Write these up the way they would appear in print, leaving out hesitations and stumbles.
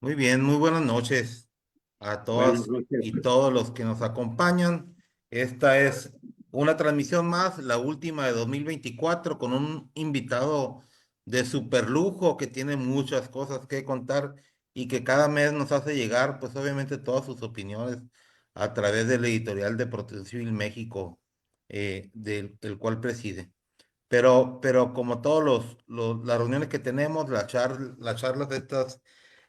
Muy bien, muy buenas noches a Buenas todas noches. y todos los que nos acompañan. Esta es una transmisión más, la última de 2024, con un invitado de super lujo que tiene muchas cosas que contar y que cada mes nos hace llegar, pues obviamente todas sus opiniones a través del editorial de Protección Civil México, del el cual preside. Pero como todos las reuniones que tenemos, las charlas de estas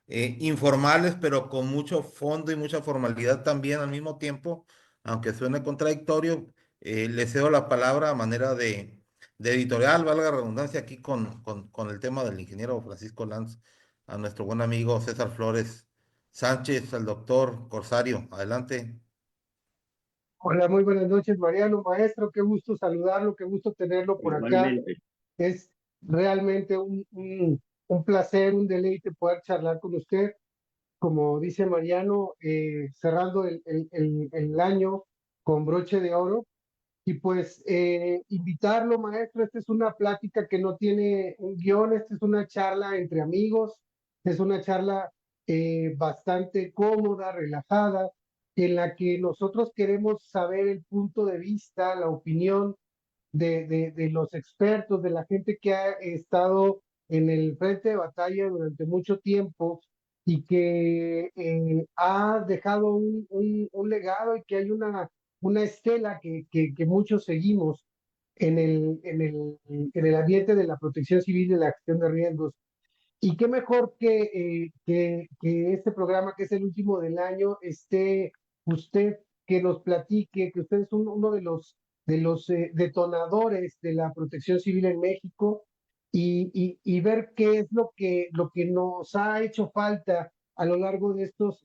informales, pero con mucho fondo y mucha formalidad también al mismo tiempo, aunque suene contradictorio, le cedo la palabra a manera de editorial, valga la redundancia, aquí con el tema del ingeniero Francisco Lanz, a nuestro buen amigo César Flores Sánchez, al doctor Corsario. Adelante. Hola, muy buenas noches, Mariano, maestro, qué gusto saludarlo, qué gusto tenerlo por acá. Igualmente. Es realmente un placer, un deleite poder charlar con usted. Como dice Mariano, cerrando el año con broche de oro. Y pues invitarlo, maestro, esta es una plática que no tiene un guión, esta es una charla entre amigos, es una charla bastante cómoda, relajada, en la que nosotros queremos saber el punto de vista, la opinión de los expertos, de la gente que ha estado en el frente de batalla durante mucho tiempo y que ha dejado un legado y que hay una estela que muchos seguimos en el ambiente de la protección civil y de la gestión de riesgos. Y qué mejor que este programa, que es el último del año, esté usted, que nos platique, que usted es uno de los detonadores de la protección civil en México y ver qué es lo que nos ha hecho falta a lo largo de estos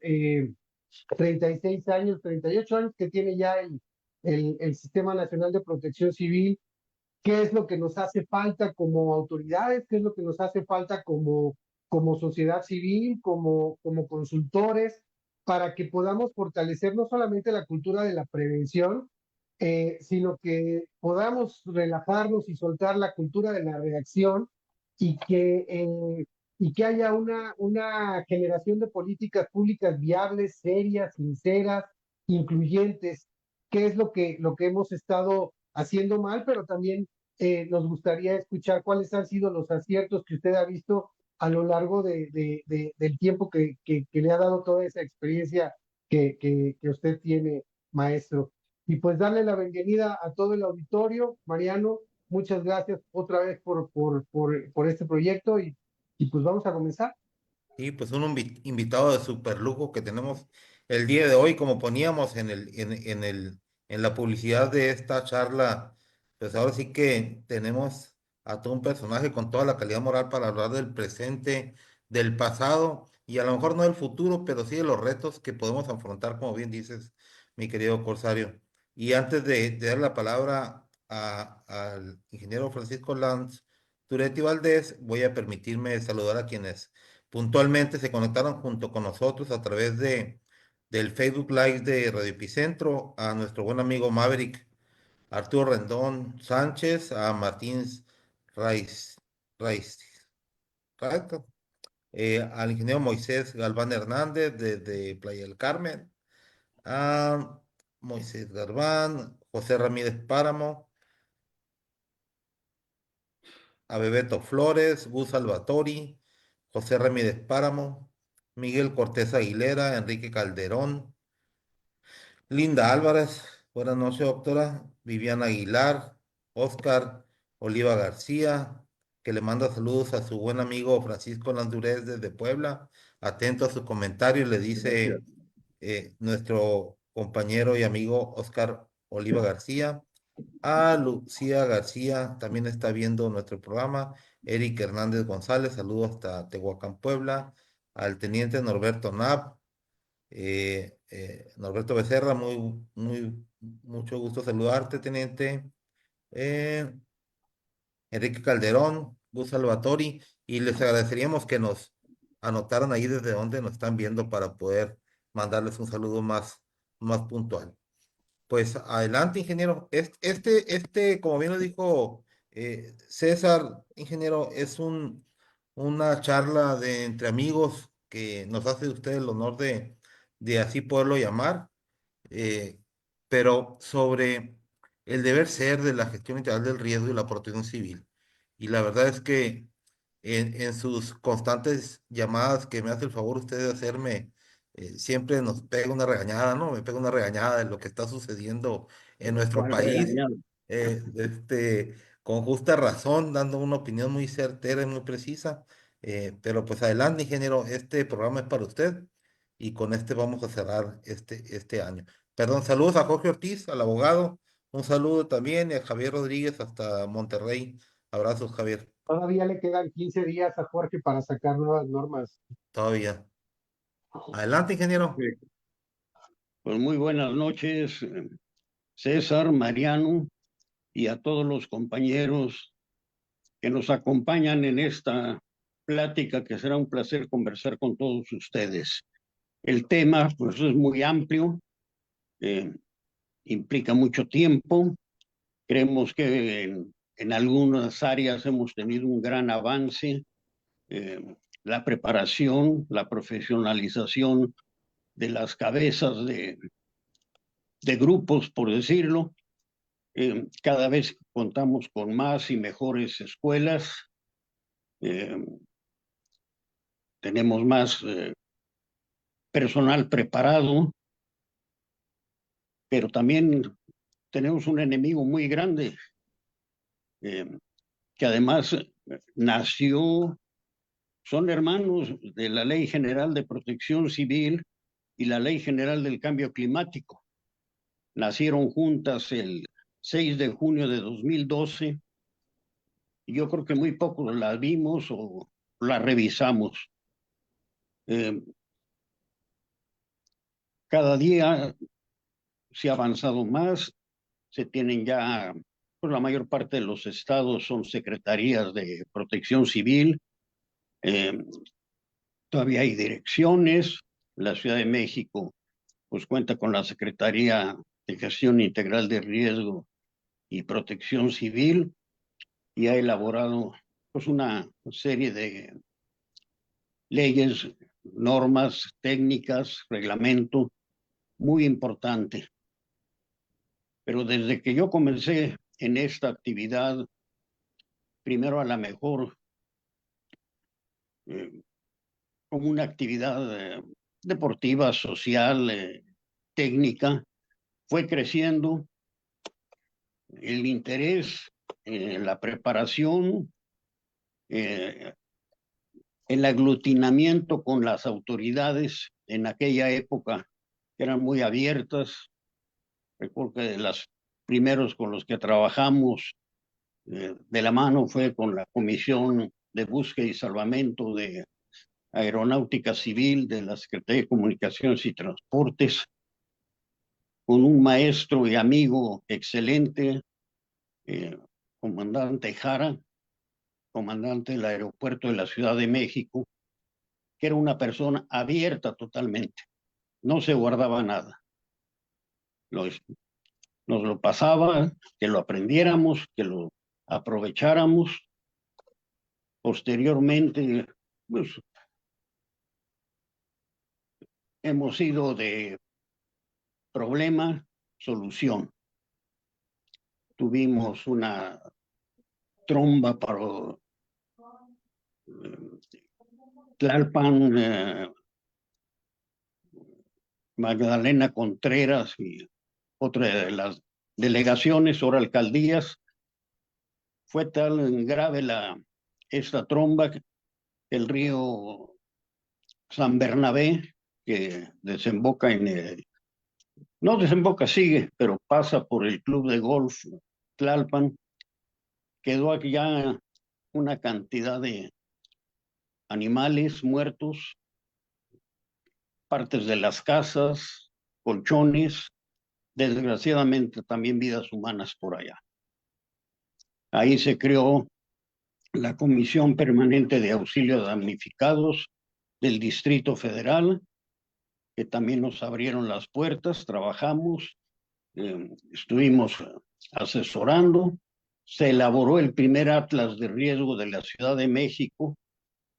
36 años, 38 años que tiene ya el Sistema Nacional de Protección Civil. ¿Qué es lo que nos hace falta como autoridades? ¿Qué es lo que nos hace falta como sociedad civil, como consultores, para que podamos fortalecer no solamente la cultura de la prevención, sino que podamos relajarnos y soltar la cultura de la reacción y que haya una generación de políticas públicas viables, serias, sinceras, incluyentes? ¿Qué es lo que hemos estado haciendo mal? Pero también nos gustaría escuchar cuáles han sido los aciertos que usted ha visto a lo largo del tiempo que le ha dado toda esa experiencia que usted tiene, maestro. Y pues darle la bienvenida a todo el auditorio. Mariano, muchas gracias otra vez por este proyecto y pues vamos a comenzar. Y pues un invitado de super lujo que tenemos el día de hoy, como poníamos en la publicidad de esta charla, pues ahora sí que tenemos a todo un personaje con toda la calidad moral para hablar del presente, del pasado y a lo mejor no del futuro, pero sí de los retos que podemos afrontar, como bien dices, mi querido Corsario. Y antes de dar la palabra al ingeniero Francisco Lanz Turetti Valdés, voy a permitirme saludar a quienes puntualmente se conectaron junto con nosotros a través del Facebook Live de Radio Epicentro, a nuestro buen amigo Maverick Arturo Rendón Sánchez, a Martín Raiz, Raiz, Raiz, al ingeniero Moisés Galván Hernández desde Playa del Carmen, a Moisés Galván, José Ramírez Páramo, a Bebeto Flores, Gus Salvatori, José Ramírez Páramo, Miguel Cortés Aguilera, Enrique Calderón, Linda Álvarez, buenas noches, doctora. Viviana Aguilar, Oscar Oliva García, que le manda saludos a su buen amigo Francisco Landurez desde Puebla. Atento a su comentario, le Gracias. dice nuestro compañero y amigo Oscar Oliva García. A Lucía García también está viendo nuestro programa. Eric Hernández González, saludos hasta Tehuacán, Puebla. Al teniente Norberto Nap, Norberto Becerra, mucho gusto saludarte, teniente. Eh, Enrique Calderón, Gus Salvatori, y les agradeceríamos que nos anotaran ahí desde donde nos están viendo para poder mandarles un saludo más puntual. Pues adelante, ingeniero. Como bien lo dijo César, ingeniero, es una charla de entre amigos que nos hace usted el honor de así poderlo llamar, eh, pero sobre el deber ser de la gestión integral del riesgo y la protección civil. Y la verdad es que en sus constantes llamadas que me hace el favor usted de hacerme, siempre nos pega una regañada, ¿no? Me pega una regañada de lo que está sucediendo en nuestro ¿Cuál país, regañado? con justa razón, dando una opinión muy certera y muy precisa. Pero pues adelante, ingeniero, este programa es para usted y con este vamos a cerrar este año. Perdón, saludos a Jorge Ortiz, al abogado, un saludo también y a Javier Rodríguez hasta Monterrey. Abrazos, Javier, Todavía le quedan 15 días a Jorge para sacar nuevas normas. todavía. Adelante, ingeniero. Sí. Pues muy buenas noches, César, Mariano y a todos los compañeros que nos acompañan en esta plática, que será un placer conversar con todos ustedes. El tema, pues, es muy amplio, eh, implica mucho tiempo. Creemos que en algunas áreas hemos tenido un gran avance. eh, la preparación, la profesionalización de las cabezas de grupos, por decirlo. Cada vez contamos con más y mejores escuelas. eh, Tenemos más personal preparado, pero también tenemos un enemigo muy grande, eh, que además nació, son hermanos de la Ley General de Protección Civil y la Ley General del Cambio Climático. Nacieron juntas el 6 de junio de 2012 y yo creo que muy pocos las vimos o las revisamos. Eh, Cada día se ha avanzado más, se tienen ya, pues la mayor parte de los estados son secretarías de protección civil, eh, todavía hay direcciones, la Ciudad de México pues cuenta con la Secretaría de Gestión Integral de Riesgo y Protección Civil y ha elaborado pues una serie de leyes, normas, técnicas, reglamento muy importante. Pero desde que yo comencé en esta actividad, primero a la mejor eh, como una actividad deportiva, social, técnica, fue creciendo el interés, la preparación, eh, el aglutinamiento con las autoridades en aquella época, que eran muy abiertas. Recuerdo que de los primeros con los que trabajamos de la mano fue con la Comisión de Búsqueda y Salvamento de Aeronáutica Civil de la Secretaría de Comunicaciones y Transportes, con un maestro y amigo excelente, eh, comandante Jara, comandante del aeropuerto de la Ciudad de México, que era una persona abierta totalmente, no se guardaba nada. Nos lo pasaba, que lo aprendiéramos, que lo aprovecháramos. Posteriormente, pues hemos ido de problema, solución. Tuvimos una tromba para Tlalpan, Magdalena Contreras y otra de las delegaciones, ahora alcaldías. Fue tan grave esta tromba que el río San Bernabé, que desemboca no desemboca, sigue, pero pasa por el club de golf Tlalpan, quedó aquí ya una cantidad de animales muertos, partes de las casas, colchones, desgraciadamente también vidas humanas por allá. Ahí se creó la Comisión Permanente de Auxilio a Damnificados del Distrito Federal, que también nos abrieron las puertas, trabajamos, estuvimos asesorando, se elaboró el primer atlas de riesgo de la Ciudad de México,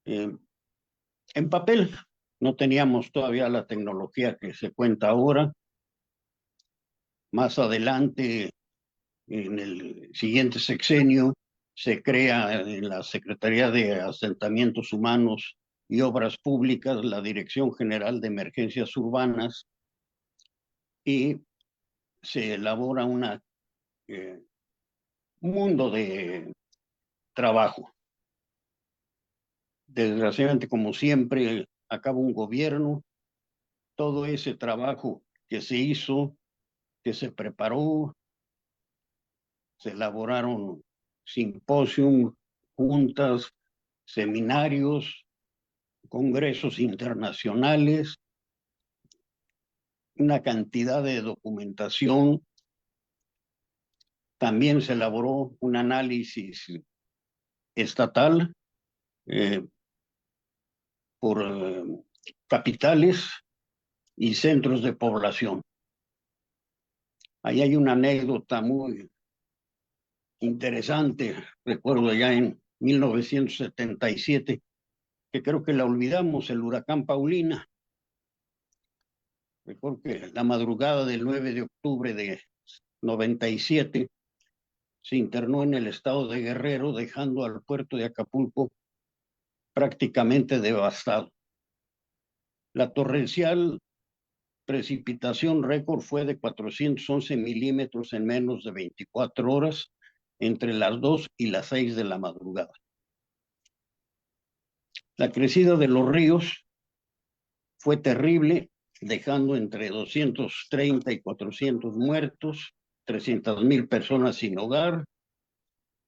en papel, No teníamos todavía la tecnología que se cuenta ahora. Más adelante, en el siguiente sexenio, se crea en la Secretaría de Asentamientos Humanos y Obras Públicas la Dirección General de Emergencias Urbanas y se elabora un mundo de trabajo. Desgraciadamente, como siempre, acaba un gobierno, todo ese trabajo que se hizo, que se preparó, se elaboraron simposios, juntas, seminarios, congresos internacionales, una cantidad de documentación. También se elaboró un análisis estatal por capitales y centros de población. Ahí hay una anécdota muy interesante, recuerdo ya en 1977, que creo que la olvidamos, el huracán Paulina. Recuerdo que la madrugada del 9 de octubre de 97 se internó en el estado de Guerrero, dejando al puerto de Acapulco prácticamente devastado. La torrencial precipitación récord fue de 411 milímetros en menos de 24 horas, entre las 2 y las 6 de la madrugada. La crecida de los ríos fue terrible, dejando entre 230 y 400 muertos, 300,000 personas sin hogar.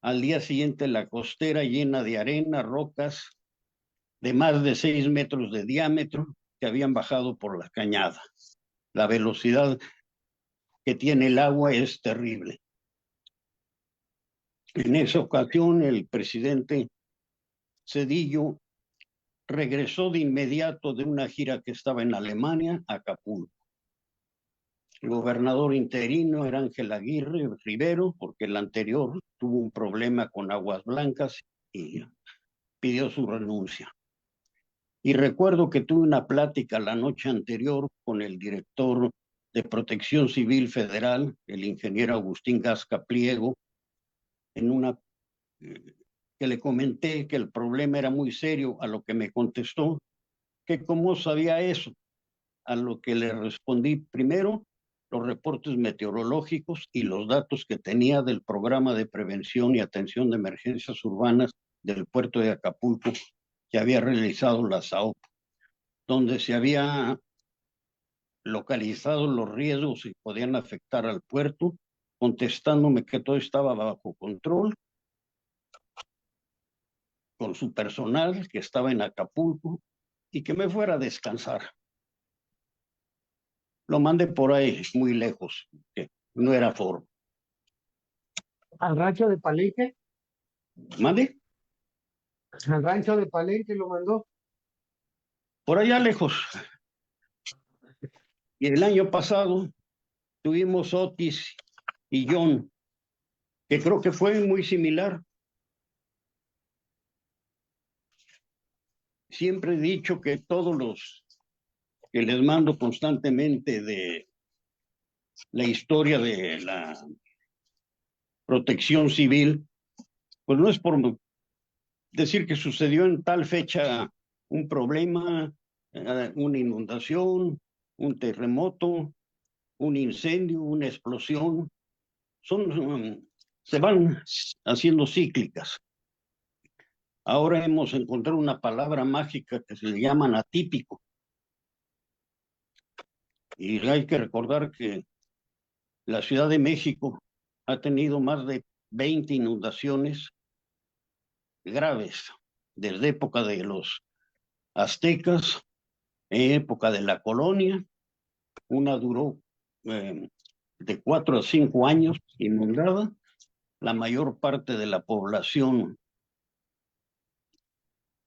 Al día siguiente, la costera llena de arena, rocas de más de 6 metros de diámetro que habían bajado por la cañada. La velocidad que tiene el agua es terrible. En esa ocasión, el presidente Zedillo regresó de inmediato de una gira que estaba en Alemania, a Acapulco. El gobernador interino era Ángel Aguirre Rivero, porque el anterior tuvo un problema con Aguas Blancas y pidió su renuncia. Y recuerdo que tuve una plática la noche anterior con el director de Protección Civil Federal, el ingeniero Agustín Gasca Pliego, en una que le comenté que el problema era muy serio, a lo que me contestó que cómo sabía eso, a lo que le respondí primero los reportes meteorológicos y los datos que tenía del programa de prevención y atención de emergencias urbanas del puerto de Acapulco que había realizado la SAOP, donde se había localizado los riesgos que podían afectar al puerto, contestándome que todo estaba bajo control, con su personal que estaba en Acapulco y que me fuera a descansar. Lo mandé por ahí muy lejos, que no era forma. ¿Al rancho de Palenque? ¿Mande? ¿Al rancho de Palenque lo mandó? Por allá lejos. Y el año pasado tuvimos Otis y John, que creo que fue muy similar. Siempre he dicho que todos los que les mando constantemente de la historia de la protección civil, pues no es por decir que sucedió en tal fecha un problema, una inundación, un terremoto, un incendio, una explosión. Se van haciendo cíclicas. Ahora hemos encontrado una palabra mágica que se le llama atípico. Y hay que recordar que la Ciudad de México ha tenido más de 20 inundaciones graves, desde época de los aztecas, época de la colonia. Una duró de 4 a 5 años inundada. La mayor parte de la población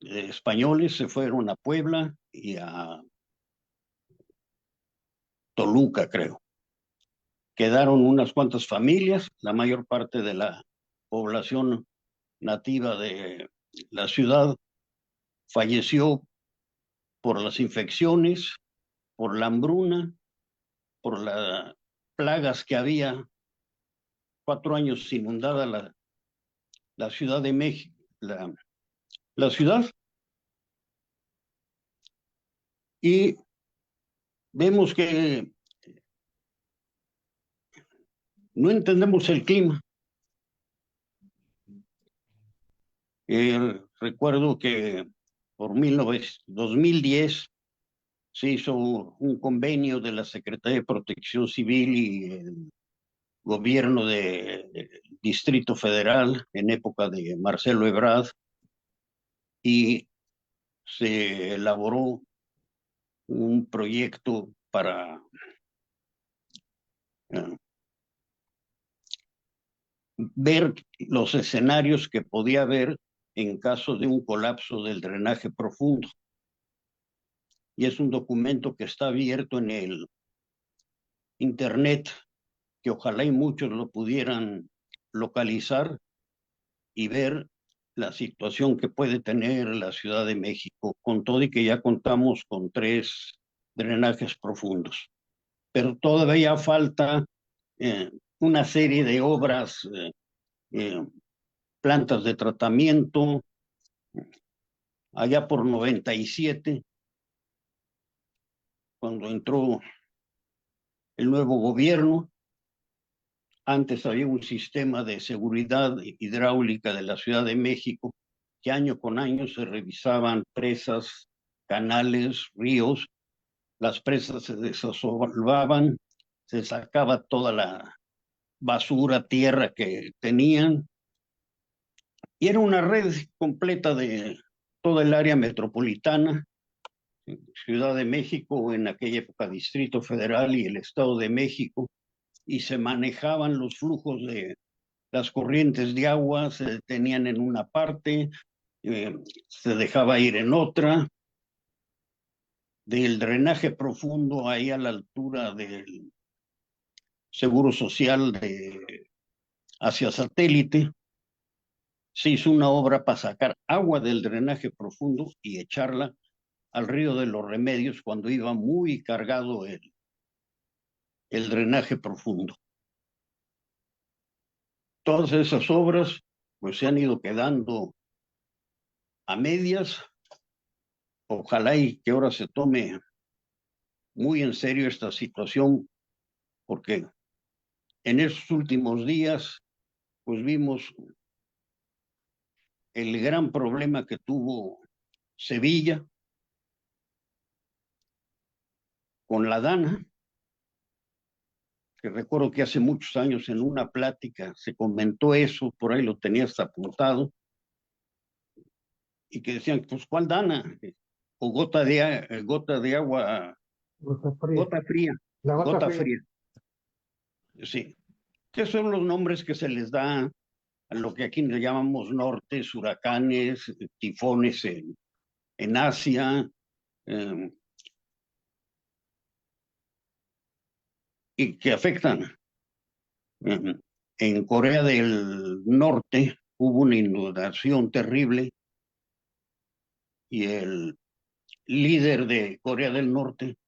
españoles se fueron a Puebla y a Toluca, creo. Quedaron unas cuantas familias, la mayor parte de la población nativa de la ciudad falleció por las infecciones, por la hambruna, por las plagas que había, 4 años inundada la Ciudad de México, la ciudad, y vemos que no entendemos el clima. Recuerdo que por 2010 se hizo un convenio de la Secretaría de Protección Civil y el gobierno del Distrito Federal en época de Marcelo Ebrard, y se elaboró un proyecto para ver los escenarios que podía haber en caso de un colapso del drenaje profundo. Y es un documento que está abierto en el internet, que ojalá y muchos lo pudieran localizar y ver la situación que puede tener la Ciudad de México, con todo y que ya contamos con 3 drenajes profundos. Pero todavía falta una serie de obras, plantas de tratamiento. Allá por 97, cuando entró el nuevo gobierno, antes había un sistema de seguridad hidráulica de la Ciudad de México, que año con año se revisaban presas, canales, ríos. Las presas se desasolvaban, se sacaba toda la basura, tierra que tenían, y era una red completa de toda el área metropolitana, Ciudad de México, en aquella época Distrito Federal y el Estado de México, y se manejaban los flujos de las corrientes de agua, se detenían en una parte, se dejaba ir en otra. Del drenaje profundo ahí a la altura del Seguro Social hacia Satélite, se hizo una obra para sacar agua del drenaje profundo y echarla al río de los Remedios cuando iba muy cargado el drenaje profundo. Todas esas obras pues se han ido quedando a medias. Ojalá y que ahora se tome muy en serio esta situación, porque en esos últimos días pues vimos el gran problema que tuvo Sevilla con la Dana, que recuerdo que hace muchos años en una plática se comentó eso, por ahí lo tenía hasta apuntado, y que decían, pues, ¿cuál Dana? O gota de agua, Gota fría. gota fría, La gota gota fría. fría. Sí, que son los nombres que se les da a lo que aquí le llamamos nortes, huracanes, tifones en Asia, y que afectan. En Corea del Norte hubo una inundación terrible y el líder de Corea del Norte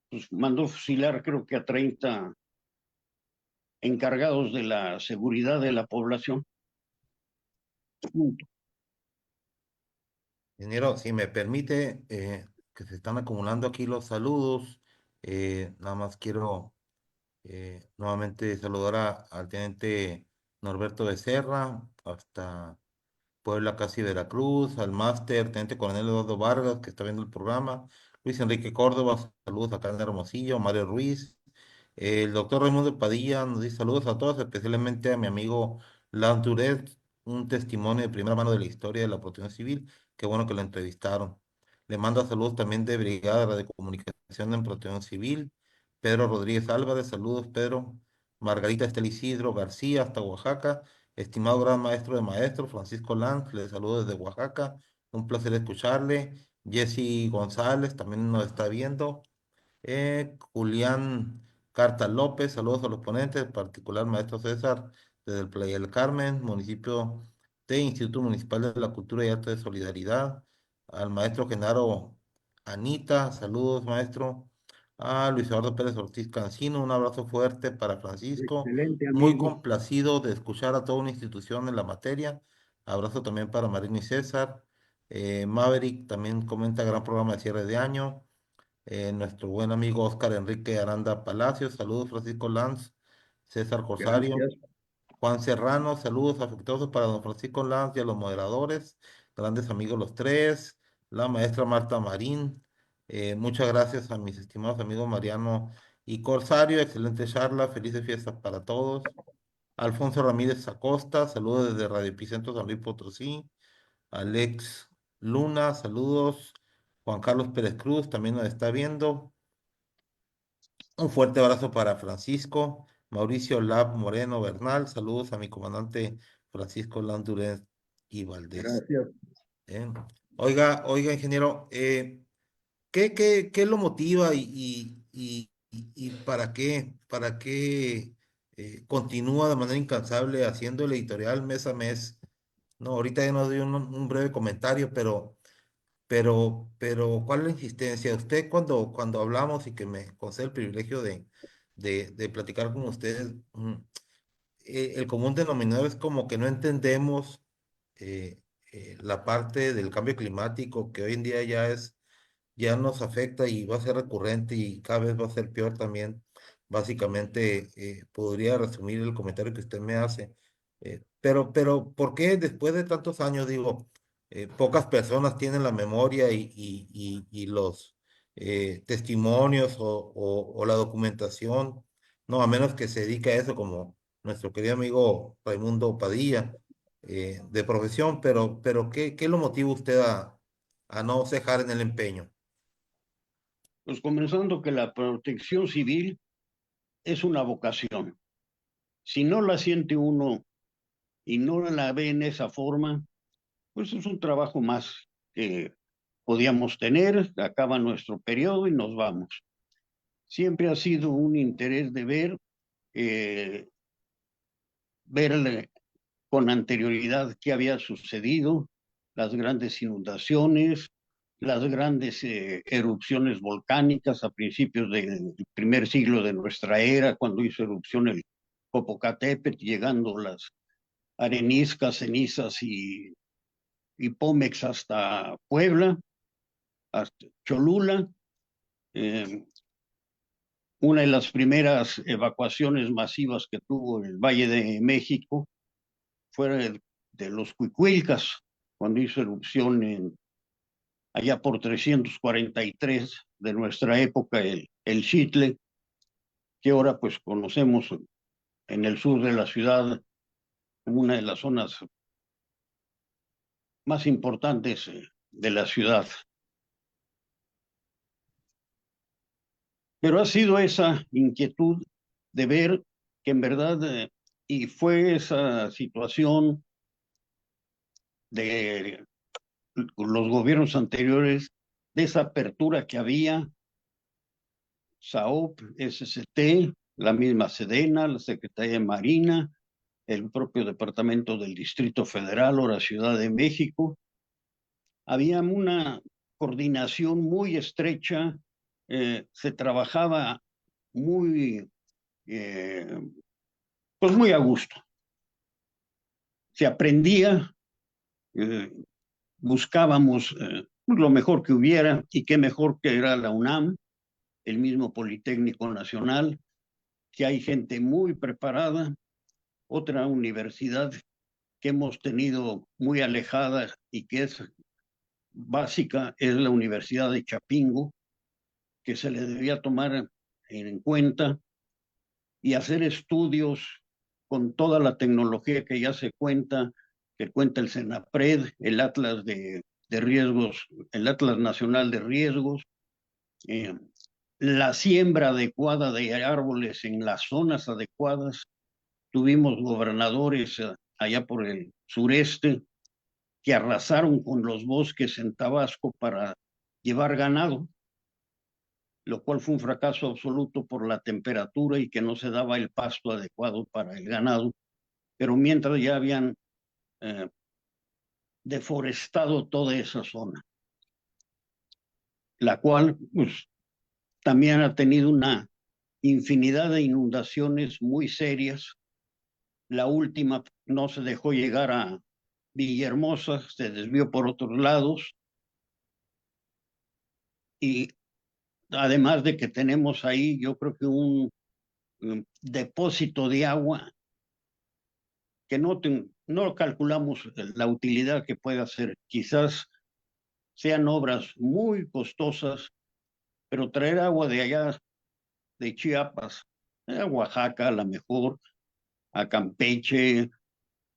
pues, mandó fusilar creo que a 30 encargados de la seguridad de la población. Punto. Ingeniero, si me permite, que se están acumulando aquí los saludos, nada más quiero nuevamente saludar al teniente Norberto Becerra, hasta Puebla, casi Veracruz, al máster, teniente coronel Eduardo Vargas, que está viendo el programa, Luis Enrique Córdoba, saludos acá en Hermosillo, Mario Ruiz, el doctor Raimundo Padilla nos dice saludos a todos, especialmente a mi amigo Lance Duret, un testimonio de primera mano de la historia de la protección civil, qué bueno que lo entrevistaron. Le mando saludos también de Brigada de Comunicación en Protección Civil, Pedro Rodríguez Álvarez, saludos Pedro, Margarita Estel Isidro García, hasta Oaxaca. Estimado gran maestro de maestros, Francisco Lanz, le saludo desde Oaxaca. Un placer escucharle. Jesse González también nos está viendo. Julián Carta López, saludos a los ponentes, en particular maestro César, desde el Playa del Carmen, municipio de Instituto Municipal de la Cultura y Arte de Solidaridad. al maestro Genaro Anita, saludos maestro, a Luis Eduardo Pérez Ortiz Cancino, un abrazo fuerte para Francisco, Excelente, muy amigo. complacido de escuchar a toda una institución en la materia, abrazo también para Marina y César, Maverick también comenta gran programa de cierre de año, nuestro buen amigo Oscar Enrique Aranda Palacios, saludos Francisco Lanz, César Rosario. Gracias. Juan Serrano, saludos afectuosos para don Francisco Lanz y a los moderadores, grandes amigos los tres, la maestra Marta Marín, muchas gracias a mis estimados amigos Mariano y Corsario, excelente charla, felices fiestas para todos. Alfonso Ramírez Acosta, saludos desde Radio Epicentro San Luis Potosí. Alex Luna, saludos. Juan Carlos Pérez Cruz también nos está viendo. Un fuerte abrazo para Francisco, Mauricio Lab Moreno Bernal. Saludos a mi comandante Francisco Landurez y Valdés. Gracias. ¿Eh? Oiga, ingeniero, ¿qué lo motiva y para qué continúa de manera incansable haciendo el editorial mes a mes? No, ahorita ya nos dio un breve comentario, pero, ¿cuál es la insistencia? Usted cuando hablamos y que me concede el privilegio de platicar con ustedes, el común denominador es como que no entendemos eh, la parte del cambio climático que hoy en día ya nos afecta y va a ser recurrente y cada vez va a ser peor también. Básicamente, podría resumir el comentario que usted me hace. Pero, ¿por qué después de tantos años, digo, pocas personas tienen la memoria y los testimonios o la documentación, no, a menos que se dedique a eso, como nuestro querido amigo Raimundo Padilla, de profesión, pero ¿qué lo motiva usted a no cejar en el empeño? Pues comenzando que la protección civil es una vocación. Si no la siente uno y no la ve en esa forma, pues es un trabajo más que podíamos tener, acaba nuestro periodo y nos vamos. Siempre ha sido un interés de eh, ver con anterioridad qué había sucedido, las grandes inundaciones, las grandes erupciones volcánicas a principios del primer siglo de nuestra era, cuando hizo erupción el Popocatépetl, llegando las areniscas, cenizas y Pómex hasta Puebla, hasta Cholula. Eh, una de las primeras evacuaciones masivas que tuvo el Valle de México fue de los Cuicuilcas, cuando hizo erupción allá por 343 de nuestra época, el Xitle, que ahora pues conocemos en el sur de la ciudad como una de las zonas más importantes de la ciudad. Pero ha sido esa inquietud de ver que en verdad, y fue esa situación de los gobiernos anteriores, de esa apertura que había, SAOP, SCT, la misma Sedena, la Secretaría de Marina, el propio Departamento del Distrito Federal o la Ciudad de México. Había una coordinación muy estrecha, se trabajaba muy, eh, pues muy a gusto. Se aprendía, eh, buscábamos lo mejor que hubiera y qué mejor que era la UNAM, el mismo Politécnico Nacional, que hay gente muy preparada. Otra universidad que hemos tenido muy alejada y que es básica es la Universidad de Chapingo, que se le debía tomar en cuenta y hacer estudios con toda la tecnología que ya se cuenta, que cuenta el CENAPRED, el Atlas de Riesgos, el Atlas Nacional de Riesgos, eh, la siembra adecuada de árboles en las zonas adecuadas. Tuvimos gobernadores allá por el sureste que arrasaron con los bosques en Tabasco para llevar ganado, lo cual fue un fracaso absoluto por la temperatura y que no se daba el pasto adecuado para el ganado, pero mientras ya habían deforestado toda esa zona. la cual pues, también ha tenido una infinidad de inundaciones muy serias. La última no se dejó llegar a Villahermosa, se desvió por otros lados, y además de que tenemos ahí, yo creo que un depósito de agua que no calculamos la utilidad que puede hacer. Quizás sean obras muy costosas, pero traer agua de allá, de Chiapas, a Oaxaca a lo mejor, a Campeche,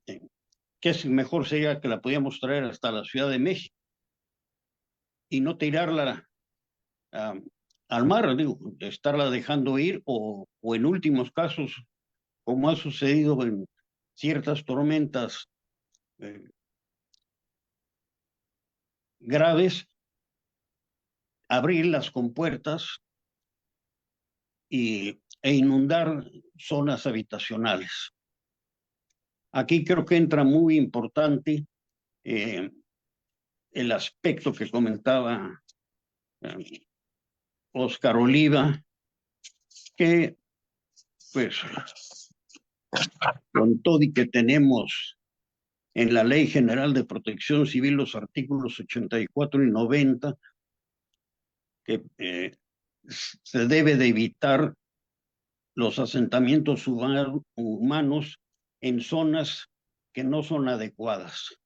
que es mejor sería que la podíamos traer hasta la Ciudad de México y no tirarla a, al mar, digo, estarla dejando ir o en últimos casos, como ha sucedido en ciertas tormentas eh, graves, abrir las compuertas e inundar zonas habitacionales. Aquí creo que entra muy importante el aspecto que comentaba Oscar Oliva, que pues con todo y que tenemos en la Ley General de Protección Civil los artículos 84 y 90, que se debe de evitar los asentamientos humanos en zonas que no son adecuadas.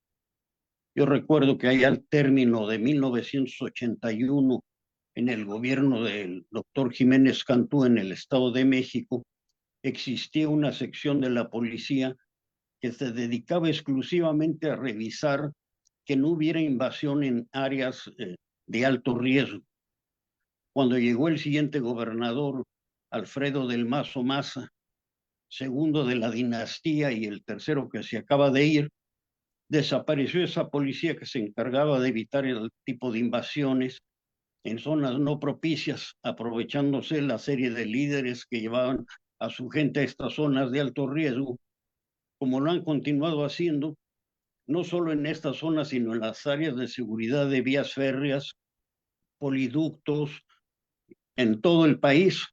Yo recuerdo que allá al término de 1981, en el gobierno del doctor Jiménez Cantú en el Estado de México, existía una sección de la policía que se dedicaba exclusivamente a revisar que no hubiera invasión en áreas de alto riesgo. Cuando llegó el siguiente gobernador, Alfredo del Mazo Maza, segundo de la dinastía y el tercero que se acaba de ir, desapareció esa policía que se encargaba de evitar el tipo de invasiones en zonas no propicias, aprovechándose la serie de líderes que llevaban a su gente a estas zonas de alto riesgo, como lo han continuado haciendo, no solo en estas zonas, sino en las áreas de seguridad de vías férreas, poliductos, en todo el país.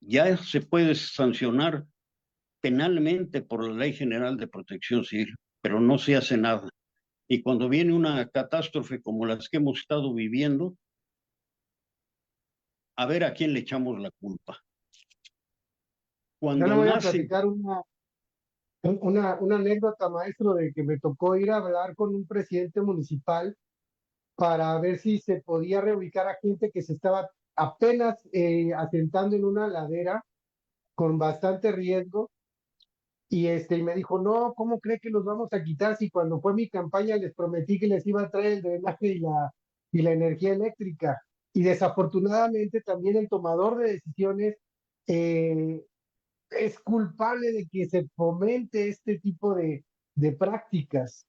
Ya se puede sancionar penalmente por la Ley General de Protección Civil, pero no se hace nada. Y cuando viene una catástrofe como las que hemos estado viviendo, a ver a quién le echamos la culpa. Ya le Cuando voy a nace, platicar una anécdota, maestro, de que me tocó ir a hablar con un presidente municipal para ver si se podía reubicar a gente que se estaba apenas asentando en una ladera con bastante riesgo. Y me dijo, no, ¿cómo cree que los vamos a quitar si cuando fue mi campaña les prometí que les iba a traer el drenaje y la energía eléctrica? Y desafortunadamente también el tomador de decisiones eh, es culpable de que se fomente este tipo de prácticas.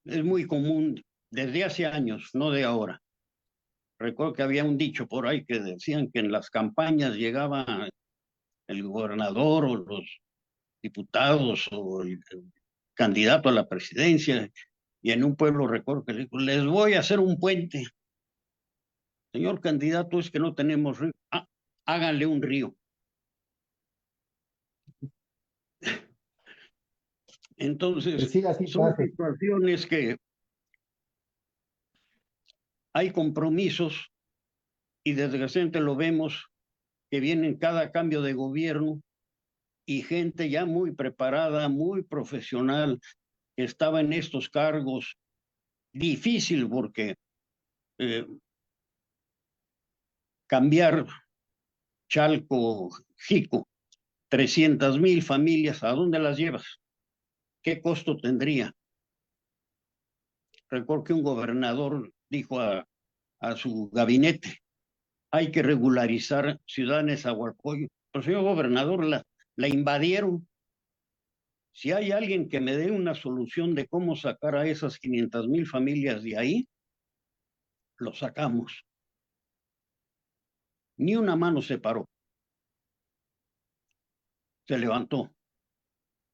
es muy común desde hace años, no de ahora. Recuerdo que había un dicho por ahí que decían que en las campañas llegaba el gobernador o los diputados o el candidato a la presidencia y en un pueblo recuerdo que le dijo, les voy a hacer un puente. Señor candidato, es que no tenemos río. Ah, háganle un río. Pues Entonces, sí, así son pasa. situaciones que hay compromisos y desgraciadamente lo vemos que vienen cada cambio de gobierno y gente ya muy preparada, muy profesional, que estaba en estos cargos. Difícil porque eh, cambiar Chalco, Jico, 300,000 familias, ¿a dónde las llevas? ¿Qué costo tendría? Recuerdo que un gobernador dijo a su gabinete, hay que regularizar Ciudad Nezahualcóyotl. Pero señor gobernador, la invadieron. Si hay alguien que me dé una solución de cómo sacar a esas 500,000 familias de ahí, lo sacamos. Ni una mano se paró, se levantó.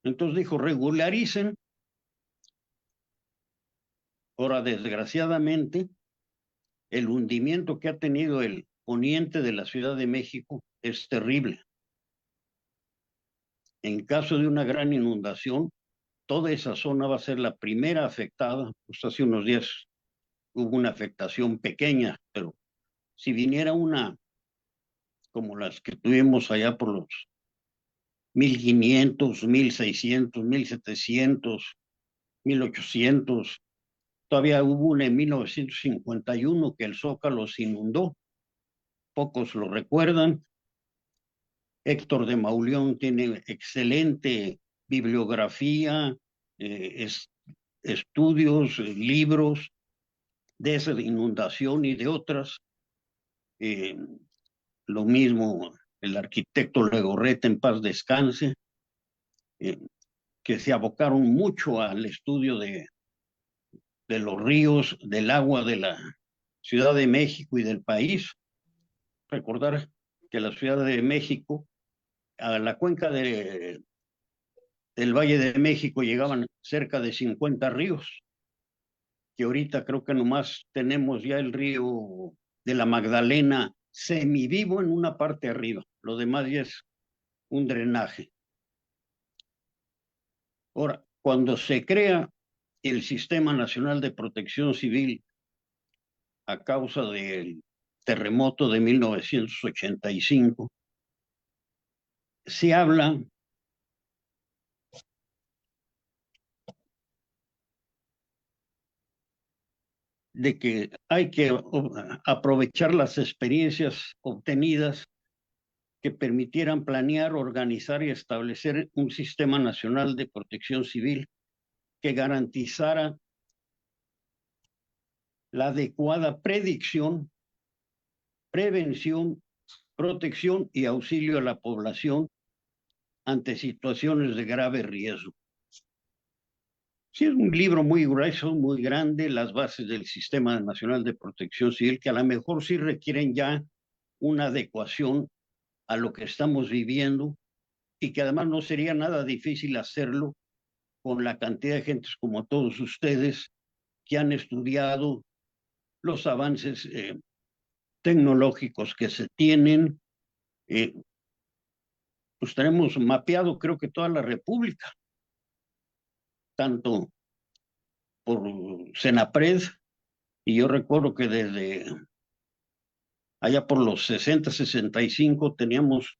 Entonces dijo, regularicen Ahora, desgraciadamente, el hundimiento que ha tenido el poniente de la Ciudad de México es terrible. En caso de una gran inundación, toda esa zona va a ser la primera afectada. Pues hace unos días hubo una afectación pequeña, pero si viniera una como las que tuvimos allá por los 1500, 1600, 1700, 1800, todavía hubo una en 1951 que el Zócalo se inundó, pocos lo recuerdan. Héctor de Mauleón tiene excelente bibliografía, estudios, libros de esa inundación y de otras. Lo mismo el arquitecto Legorreta, en paz descanse, que se abocaron mucho al estudio de los ríos, del agua de la Ciudad de México y del país. Recordar que la Ciudad de México, a la cuenca del Valle de México llegaban cerca de 50 ríos, que ahorita creo que nomás tenemos ya el río de la Magdalena semivivo en una parte arriba, lo demás ya es un drenaje. Ahora, cuando se crea el Sistema Nacional de Protección Civil a causa del terremoto de 1985, se habla de que hay que aprovechar las experiencias obtenidas que permitieran planear, organizar y establecer un sistema nacional de protección civil que garantizara la adecuada predicción, prevención, protección y auxilio a la población ante situaciones de grave riesgo. Sí, es un libro muy grueso, muy grande, las bases del Sistema Nacional de Protección Civil, que a lo mejor sí requieren ya una adecuación a lo que estamos viviendo y que además no sería nada difícil hacerlo con la cantidad de gentes como todos ustedes que han estudiado los avances tecnológicos que se tienen. Pues tenemos mapeado creo que toda la República, tanto por Senapred, y yo recuerdo que desde allá por los 60, 65 teníamos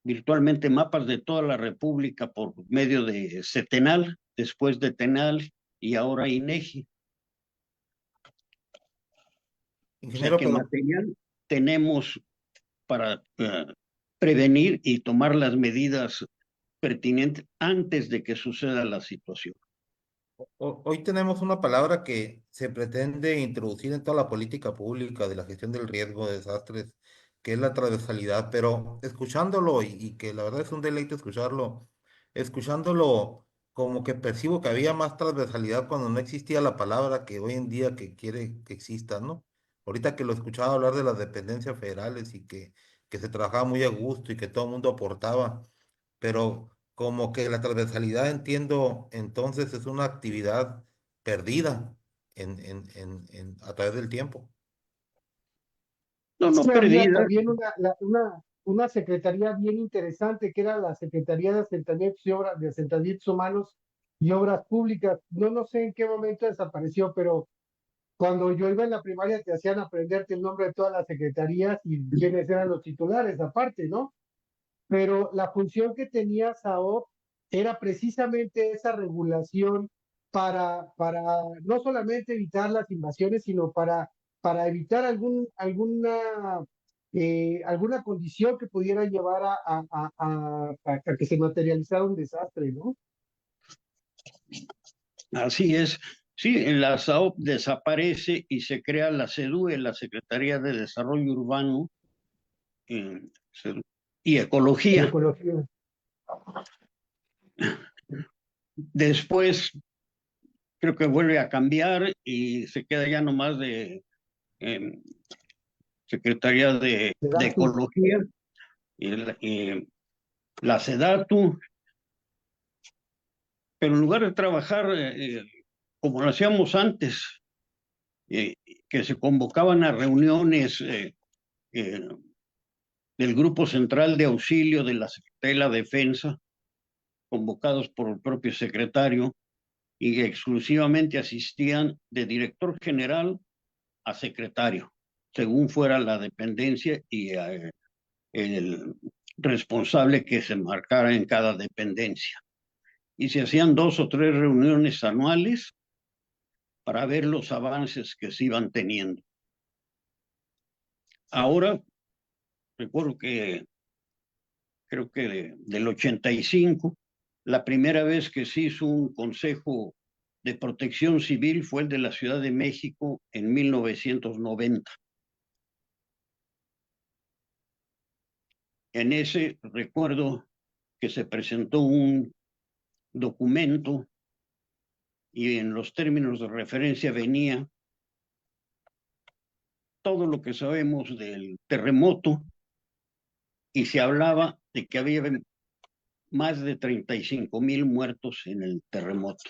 virtualmente mapas de toda la República por medio de CETENAL, después de TENAL y ahora INEGI. O sea Ingeniero, que pero material tenemos para prevenir y tomar las medidas pertinentes antes de que suceda la situación. hoy tenemos una palabra que se pretende introducir en toda la política pública de la gestión del riesgo de desastres, que es la transversalidad, pero escuchándolo y que la verdad es un deleite escucharlo, escuchándolo como que percibo que había más transversalidad cuando no existía la palabra que hoy en día que quiere que exista, ¿no? Ahorita que lo escuchaba hablar de las dependencias federales y que se trabajaba muy a gusto y que todo el mundo aportaba, pero como que la transversalidad entiendo entonces es una actividad perdida a través del tiempo. No, no Sí, había perdida. también una secretaría bien interesante que era la Secretaría de Asentamientos y Obras, de Asentamientos Humanos y Obras Públicas. No sé en qué momento desapareció, pero cuando yo iba en la primaria te hacían aprenderte el nombre de todas las secretarías y quiénes eran los titulares, aparte, ¿no? Pero la función que tenía SAOP era precisamente esa regulación para no solamente evitar las invasiones, sino para evitar alguna condición que pudiera llevar a que se materializara un desastre, ¿no? Así es. Sí, la SAOP desaparece y se crea la SEDUE, la Secretaría de Desarrollo Urbano eh, y Y Ecología. ecología. Después creo que vuelve a cambiar y se queda ya nomás de eh, Secretaría de Sedatu. Ecología y la SEDATU, pero en lugar de trabajar como lo hacíamos antes, que se convocaban a reuniones del Grupo Central de Auxilio de la Secretaría de la Defensa, convocados por el propio secretario, y exclusivamente asistían de director general a secretario, según fuera la dependencia y el responsable que se marcara en cada dependencia. Y se hacían 2 o 3 reuniones anuales para ver los avances que se iban teniendo. Ahora, recuerdo que creo que del 85, la primera vez que se hizo un consejo de protección civil fue el de la Ciudad de México en 1990. En ese recuerdo que se presentó un documento y en los términos de referencia venía todo lo que sabemos del terremoto y se hablaba de que había más de 35,000 muertos en el terremoto,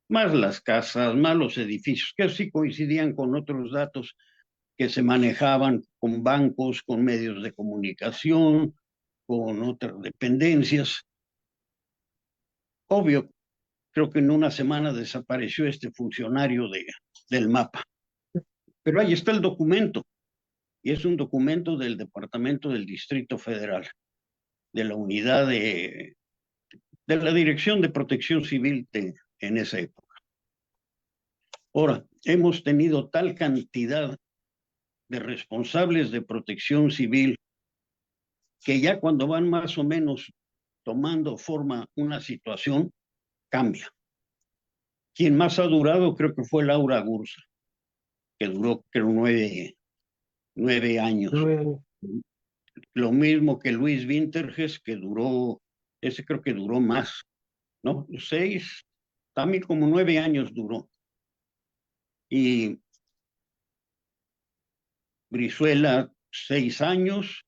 más las casas, más los edificios, que sí coincidían con otros datos que se manejaban con bancos, con medios de comunicación, con otras dependencias. Obvio, creo que en una semana desapareció este funcionario del mapa. Pero ahí está el documento, y es un documento del Departamento del Distrito Federal, de la unidad de la Dirección de Protección Civil en esa época. Ahora, hemos tenido tal cantidad de responsables de protección civil que ya cuando van más o menos tomando forma una situación, cambia. Quien más ha durado creo que fue Laura Gursa, que duró creo 9 años. Lo mismo que Luis Winterges, que duró, ese creo que duró más, ¿no? 6, también como 9 años duró. Y Brizuela, 6 años,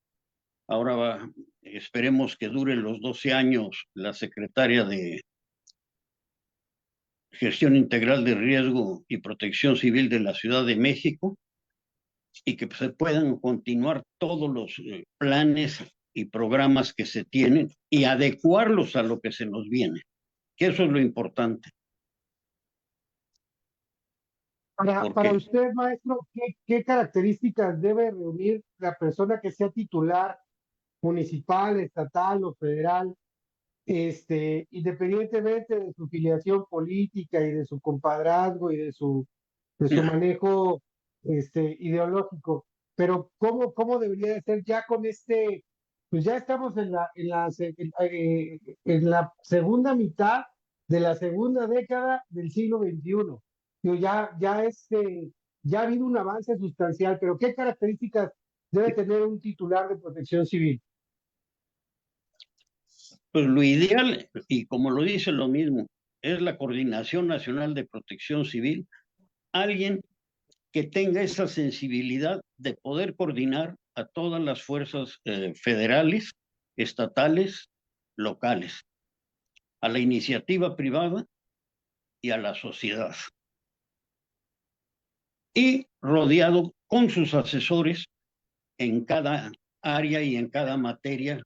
ahora esperemos que dure los 12 años la secretaria de Gestión Integral de Riesgo y Protección Civil de la Ciudad de México, y que se puedan continuar todos los planes y programas que se tienen y adecuarlos a lo que se nos viene, que eso es lo importante. Para usted, maestro, ¿qué características debe reunir la persona que sea titular municipal, estatal o federal, independientemente de su filiación política y de su compadrazgo y de su manejo ideológico? Pero ¿cómo debería de ser ya con pues ya estamos en la segunda mitad de la segunda década del siglo XXI? Digo, ya ha habido un avance sustancial, pero ¿qué características debe tener un titular de protección civil? Pues lo ideal, y como lo dice lo mismo, es la Coordinación Nacional de Protección Civil, alguien que tenga esa sensibilidad de poder coordinar a todas las fuerzas federales, estatales, locales, a la iniciativa privada y a la sociedad. Y rodeado con sus asesores en cada área y en cada materia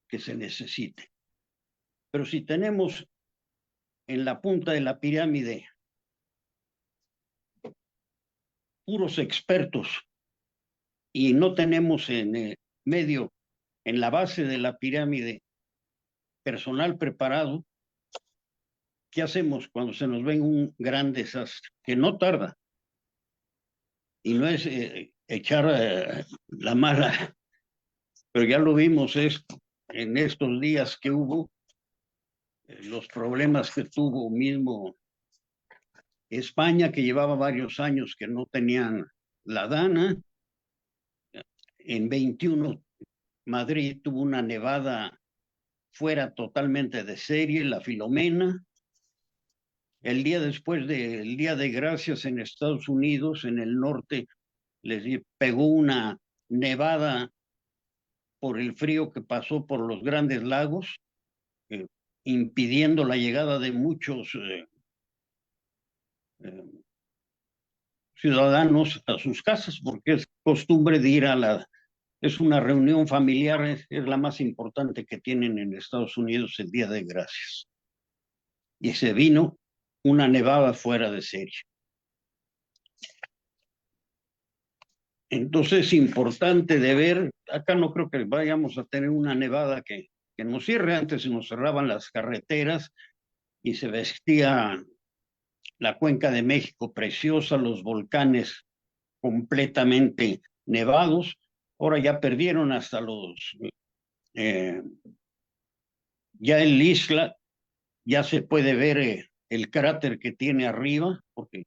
que se necesite. Pero si tenemos en la punta de la pirámide puros expertos y no tenemos en medio, en la base de la pirámide, personal preparado, ¿qué hacemos cuando se nos ven un gran desastre? Que no tarda. Y no es echar la mala, pero ya lo vimos en estos días que hubo, los problemas que tuvo mismo España, que llevaba varios años que no tenían la Dana. En 21 Madrid tuvo una nevada fuera totalmente de serie, la Filomena. El día después del Día de Gracias en Estados Unidos, en el norte, les pegó una nevada por el frío que pasó por los Grandes Lagos, impidiendo la llegada de muchos eh, ciudadanos a sus casas, porque es costumbre de ir es una reunión familiar, es la más importante que tienen en Estados Unidos el Día de Gracias. Y se vino una nevada fuera de serie. Entonces es importante de ver, acá no creo que vayamos a tener una nevada que nos cierre, antes se nos cerraban las carreteras y se vestía la Cuenca de México preciosa, los volcanes completamente nevados, ahora ya perdieron hasta eh, ya en la isla ya se puede ver el cráter que tiene arriba, porque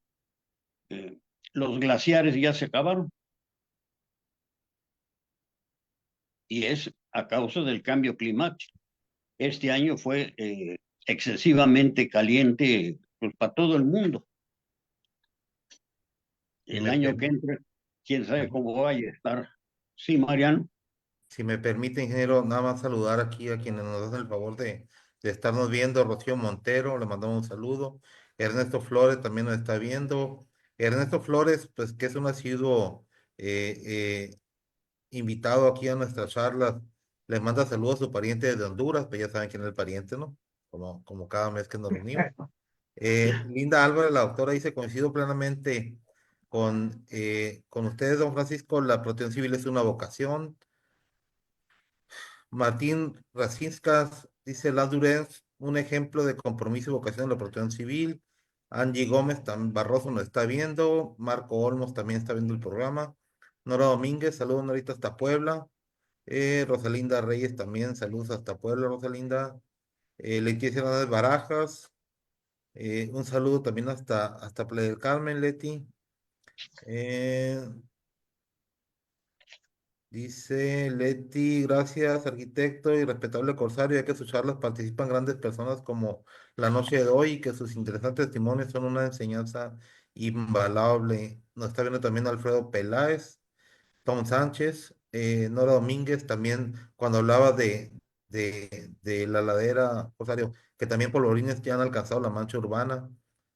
eh, los glaciares ya se acabaron, y es a causa del cambio climático. Este año fue excesivamente caliente, pues, para todo el mundo. Si El me, año per- que entra, quién sabe Ujú. cómo vaya a estar. Sí, Mariano. Si me permite, ingeniero, nada más saludar aquí a quienes nos hacen el favor de estarnos viendo. Rocío Montero, le mandamos un saludo. Ernesto Flores también nos está viendo. Ernesto Flores, pues que es un asiduo eh, eh, invitado aquí a nuestras charlas, le manda saludos a su pariente de Honduras, pues ya saben quién es el pariente, ¿no? Como cada mes que nos reunimos. Linda Álvarez, la doctora, dice, coincido plenamente con ustedes, don Francisco, la protección civil es una vocación. Martín Racinskas dice, Las Durez, un ejemplo de compromiso y vocación en la protección civil. Angie Gómez también, Barroso nos está viendo. Marco Olmos también está viendo el programa. Nora Domínguez, saludos Norita hasta Puebla. Rosalinda Reyes también, saludos hasta Puebla, Rosalinda. Leticia Hernández Barajas, un saludo también hasta Playa del Carmen, Leti. Eh, Dice Leti, gracias, arquitecto y respetable corsario, ya que sus charlas participan grandes personas como la noche de hoy y que sus interesantes testimonios son una enseñanza invaluable. Nos está viendo también Alfredo Peláez. Tom Sánchez, Nora Domínguez, también cuando hablaba de la ladera, Rosario, que también polvorines ya han alcanzado la mancha urbana,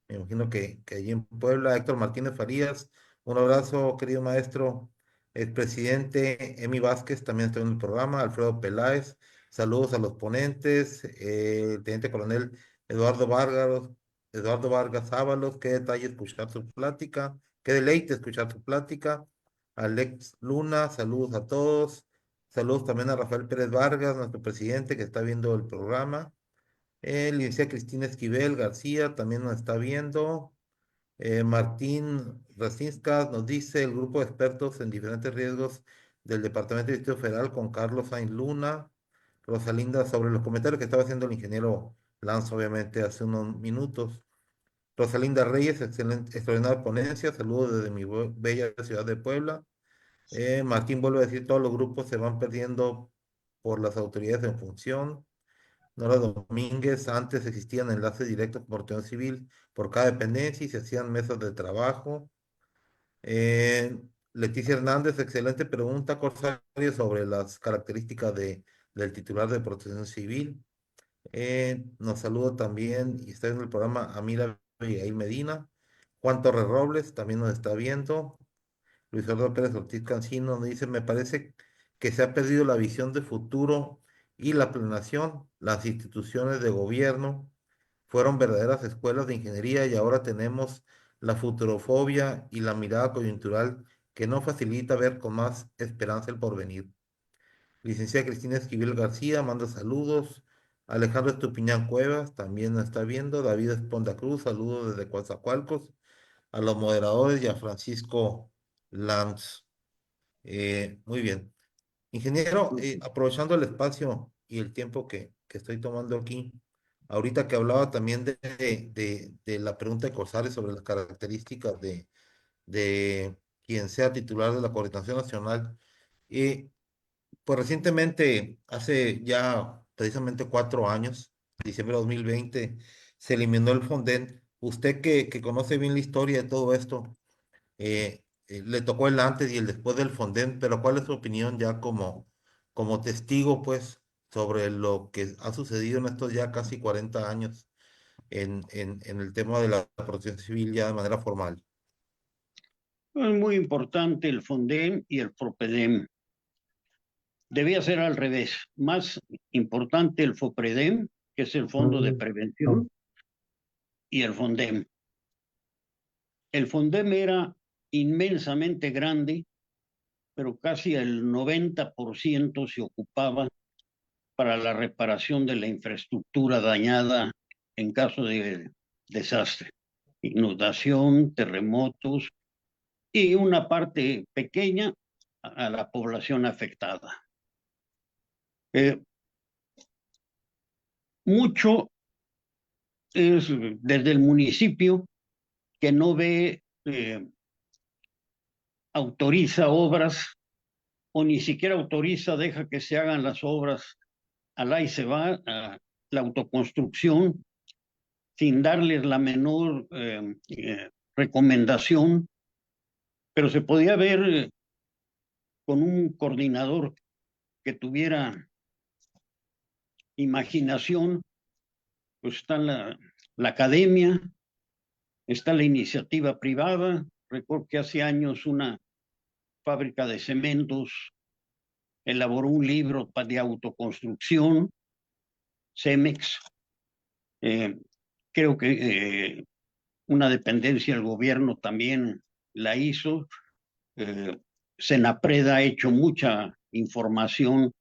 me imagino que allí en Puebla, Héctor Martínez Farías, un abrazo, querido maestro, el presidente Emi Vázquez también está en el programa, Alfredo Peláez, saludos a los ponentes, el teniente coronel Eduardo Vargas, Eduardo Vargas Ábalos, qué detalle escuchar su plática, qué deleite escuchar su plática. Alex Luna, saludos a todos. Saludos también a Rafael Pérez Vargas, nuestro presidente que está viendo el programa. Licenciada Cristina Esquivel García también nos está viendo. Martín Racinskas nos dice el grupo de expertos en diferentes riesgos del Departamento de Distrito Federal con Carlos Sainz Luna. Rosalinda, sobre los comentarios que estaba haciendo el ingeniero Lanz, obviamente, hace unos minutos. Rosalinda Reyes, excelente, extraordinaria ponencia. Saludos desde mi bella ciudad de Puebla. Martín vuelve a decir, todos los grupos se van perdiendo por las autoridades en función. Nora Domínguez, antes existían enlaces directos por protección civil por cada dependencia y se hacían mesas de trabajo. Eh, Leticia Hernández, excelente pregunta, Corsario, sobre las características del titular de protección civil. Nos saluda también y está en el programa Amira Abigail Medina. Juan Torres Robles también nos está viendo. Luis Eduardo Pérez Ortiz Cancino nos dice, me parece que se ha perdido la visión de futuro y la planeación. Las instituciones de gobierno fueron verdaderas escuelas de ingeniería y ahora tenemos la futurofobia y la mirada coyuntural que no facilita ver con más esperanza el porvenir. Licenciada Cristina Esquivel García manda saludos. Alejandro Estupiñán Cuevas también nos está viendo. David Esponda Cruz, saludos desde Coatzacoalcos. A los moderadores y a Francisco Lanz. Muy bien. Ingeniero, aprovechando el espacio y el tiempo que estoy tomando aquí, ahorita que hablaba también de la pregunta de Corsares sobre las características de quien sea titular de la Coordinación Nacional, pues recientemente, hace ya precisamente 4 años, diciembre de 2020, se eliminó el Fonden. Usted que conoce bien la historia de todo esto, le tocó el antes y el después del Fonden, pero ¿cuál es su opinión ya como testigo, pues, sobre lo que ha sucedido en estos ya casi 40 años en el tema de la protección civil ya de manera formal. Es muy importante el FONDEM y el FOPREDEM. Debía ser al revés. Más importante el FOPREDEM, que es el Fondo de Prevención, y el FONDEM. El FONDEM era inmensamente grande, pero casi el 90% se ocupaba para la reparación de la infraestructura dañada en caso de desastre, inundación, terremotos y una parte pequeña a la población afectada. Mucho es desde el municipio que no ve, autoriza obras o ni siquiera autoriza, deja que se hagan las obras, alá y se va a la autoconstrucción sin darles la menor recomendación, pero se podía ver con un coordinador que tuviera imaginación, pues está la academia, está la iniciativa privada. Recuerdo que hace años una fábrica de cementos elaboró un libro de autoconstrucción, Cemex. Creo que una dependencia del gobierno también la hizo. Senapred ha hecho mucha información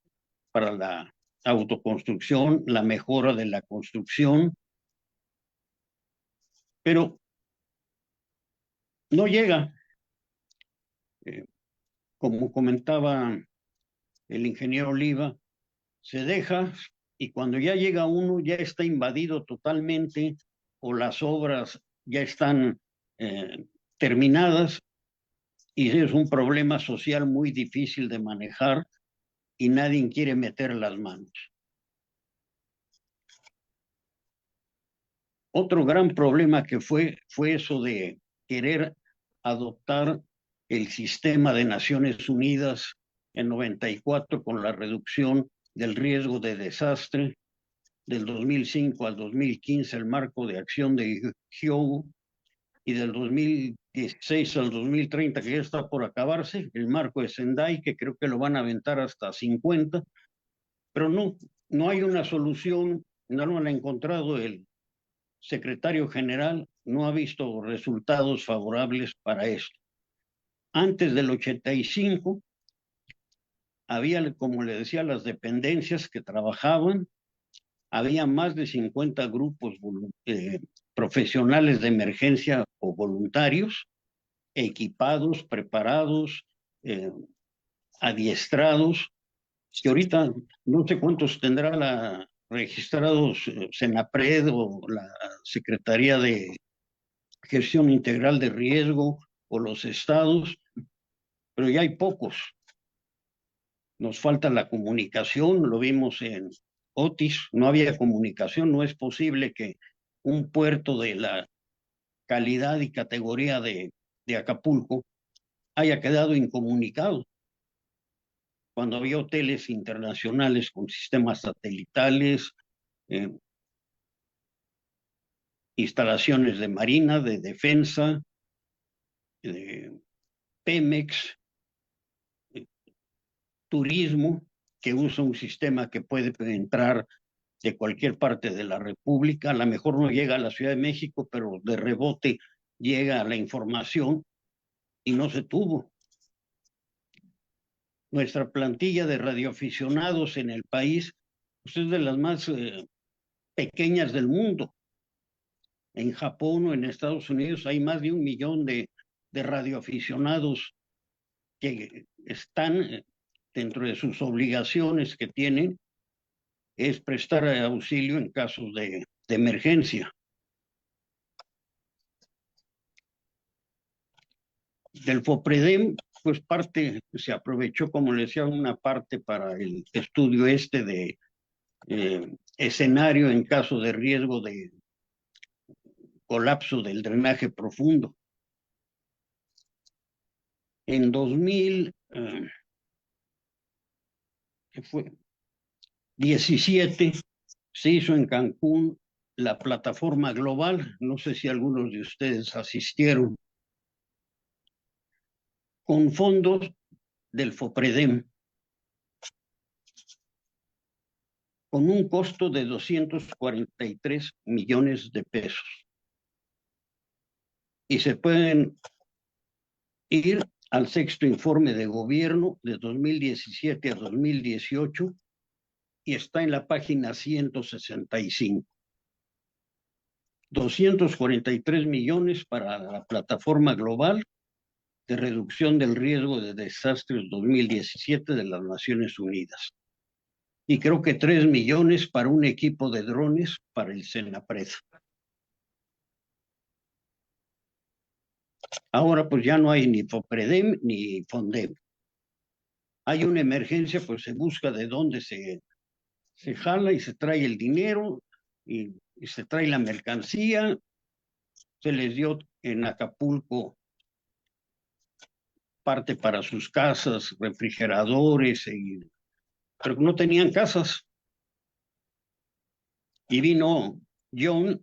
para la autoconstrucción, la mejora de la construcción, pero no llega. Como comentaba el ingeniero Oliva, se deja y cuando ya llega uno ya está invadido totalmente o las obras ya están terminadas y es un problema social muy difícil de manejar y nadie quiere meter las manos. Otro gran problema que fue eso de querer adoptar el sistema de Naciones Unidas en 94 con la reducción del riesgo de desastre, del 2005 al 2015 el marco de acción de Hyogo y del 2016 al 2030 que ya está por acabarse, el marco de Sendai que creo que lo van a aventar hasta 50, pero no hay una solución, no lo han encontrado. El secretario general no ha visto resultados favorables para esto. Antes del 85 había, como le decía, las dependencias que trabajaban, había más de 50 grupos profesionales de emergencia o voluntarios, equipados, preparados, adiestrados, que ahorita no sé cuántos tendrá registrados Senapred o la Secretaría de Gestión Integral de Riesgo o los estados, pero ya hay pocos. Nos falta la comunicación, lo vimos en Otis, no había comunicación, no es posible que un puerto de la calidad y categoría de Acapulco haya quedado incomunicado cuando había hoteles internacionales con sistemas satelitales, instalaciones de marina, de defensa, de Pemex, turismo, que usa un sistema que puede entrar de cualquier parte de la República. A lo mejor no llega a la Ciudad de México, pero de rebote llega la información y no se tuvo. Nuestra plantilla de radioaficionados en el país pues, es de las más pequeñas del mundo. En Japón o en Estados Unidos hay más de 1 millón de radioaficionados que están dentro de sus obligaciones que tienen, es prestar auxilio en casos de emergencia. Del FOPREDEM, pues parte, se aprovechó, como le decía, una parte para el estudio de escenario en caso de riesgo de colapso del drenaje profundo. En 2017 se hizo en Cancún la plataforma global, no sé si algunos de ustedes asistieron, con fondos del FOPREDEM, con un costo de 243 millones de pesos. Y se pueden ir al sexto informe de gobierno de 2017 a 2018 y está en la página 165. 243 millones para la plataforma global de reducción del riesgo de desastres 2017 de las Naciones Unidas. Y creo que 3 millones para un equipo de drones para el Senapred. Ahora pues ya no hay ni FOPREDEM ni FONDEM. Hay una emergencia, pues se busca de dónde se jala y se trae el dinero y se trae la mercancía. Se les dio en Acapulco parte para sus casas, refrigeradores, pero no tenían casas. Y vino John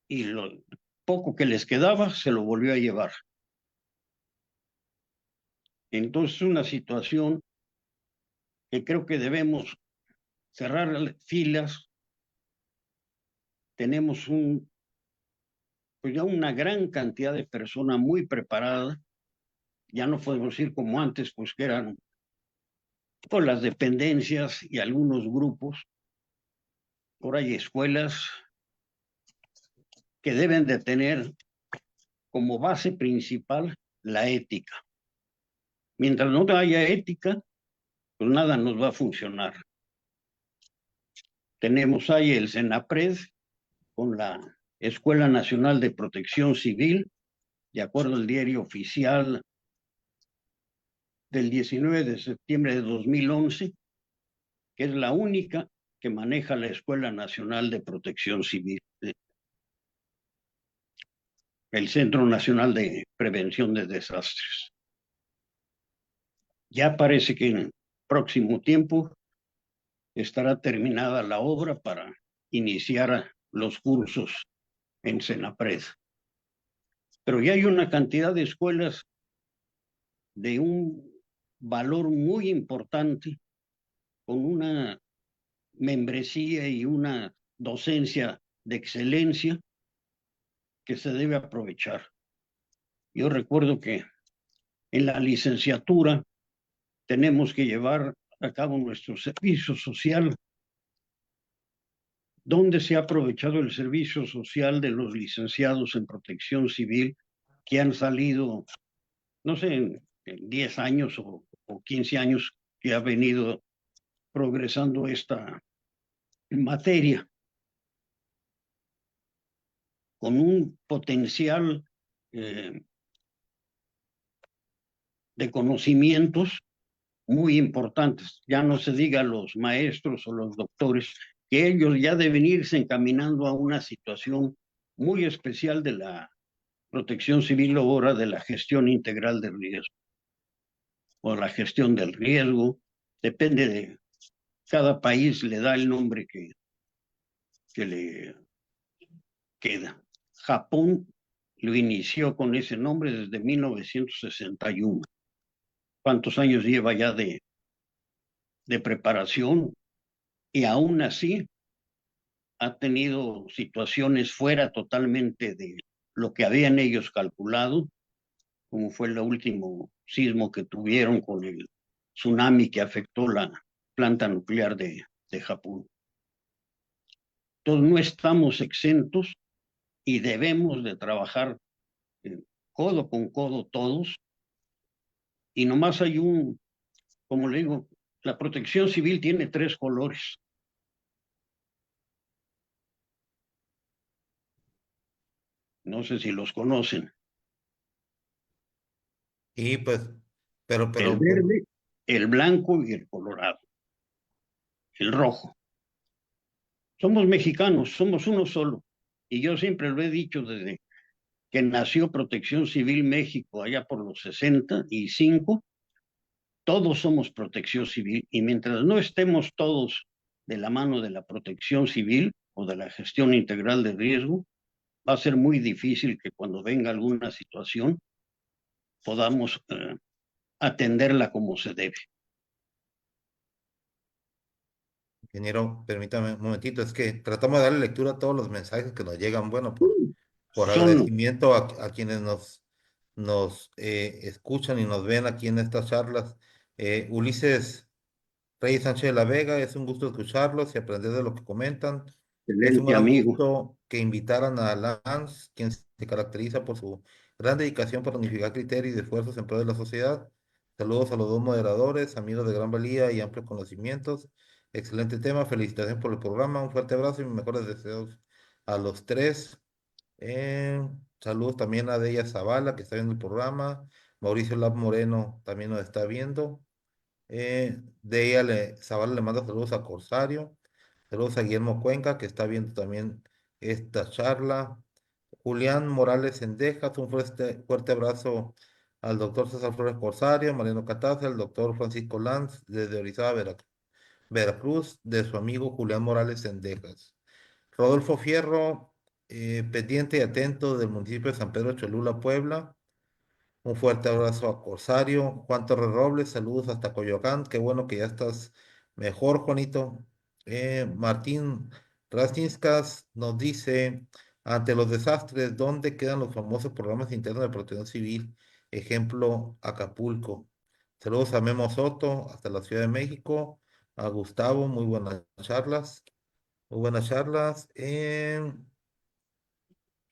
y lo poco que les quedaba se lo volvió a llevar. Entonces, una situación que creo que debemos cerrar filas. Tenemos pues ya una gran cantidad de personas muy preparadas. Ya no podemos ir como antes, pues que eran con las dependencias y algunos grupos. Ahora hay escuelas que deben de tener como base principal la ética. Mientras no haya ética, pues nada nos va a funcionar. Tenemos ahí el Senapred con la Escuela Nacional de Protección Civil, de acuerdo al diario oficial del 19 de septiembre de 2011, que es la única que maneja la Escuela Nacional de Protección Civil, el Centro Nacional de Prevención de Desastres. Ya parece que en próximo tiempo estará terminada la obra para iniciar los cursos en Senapred. Pero ya hay una cantidad de escuelas de un valor muy importante, con una membresía y una docencia de excelencia que se debe aprovechar. Yo recuerdo que en la licenciatura tenemos que llevar a cabo nuestro servicio social. ¿Dónde se ha aprovechado el servicio social de los licenciados en protección civil que han salido, no sé, en 10 años o 15 años que ha venido progresando esta materia, con un potencial de conocimientos muy importantes? Ya no se diga los maestros o los doctores, que ellos ya deben irse encaminando a una situación muy especial de la protección civil ahora, de la gestión integral del riesgo o la gestión del riesgo. Depende de cada país, le da el nombre que le queda. Japón lo inició con ese nombre desde 1961. ¿Cuántos años lleva ya de preparación? Y aún así ha tenido situaciones fuera totalmente de lo que habían ellos calculado, como fue el último sismo que tuvieron con el tsunami que afectó la planta nuclear de Japón. Entonces no estamos exentos y debemos de trabajar codo con codo todos. Y nomás hay como le digo, la protección civil tiene 3 colores. No sé si los conocen. Y pues, pero, El pero, pues, verde, el blanco y el colorado. El rojo. Somos mexicanos, somos uno solo. Y yo siempre lo he dicho desde que nació Protección Civil México, allá por los 65, todos somos protección civil. Y mientras no estemos todos de la mano de la protección civil, o de la gestión integral de riesgo, va a ser muy difícil que cuando venga alguna situación podamos atenderla como se debe. Ingeniero, permítame un momentito, es que tratamos de darle lectura a todos los mensajes que nos llegan, bueno, por Son agradecimiento a quienes nos escuchan y nos ven aquí en estas charlas. Ulises Reyes Sánchez de la Vega, es un gusto escucharlos y aprender de lo que comentan. Es un excelente gran amigo. gusto que invitaran a Lance, quien se caracteriza por su gran dedicación para unificar criterios y esfuerzos en pro de la sociedad. Saludos a los dos moderadores, amigos de gran valía y amplios conocimientos. Excelente tema, felicitaciones por el programa, un fuerte abrazo y mis mejores deseos a los tres. Eh, Saludos también a Deya Zavala, que está viendo el programa. Mauricio Lab Moreno también nos está viendo. Zavala le manda saludos a Corsario. Saludos a Guillermo Cuenca, que está viendo también esta charla. Julián Morales Sendejas, un fuerte abrazo al doctor César Flores Corsario, Mariano Cataza, al doctor Francisco Lanz, desde Orizaba, Veracruz, de su amigo Julián Morales Sendejas. Rodolfo Fierro, pendiente y atento del municipio de San Pedro Cholula, Puebla. Un fuerte abrazo a Corsario. Juan Torres Robles, saludos hasta Coyoacán. Qué bueno que ya estás mejor, Juanito. Martín Rastinskas nos dice, ante los desastres, ¿dónde quedan los famosos programas internos de protección civil? Ejemplo, Acapulco. Saludos a Memo Soto, hasta la Ciudad de México. A Gustavo, muy buenas charlas. Muy buenas charlas.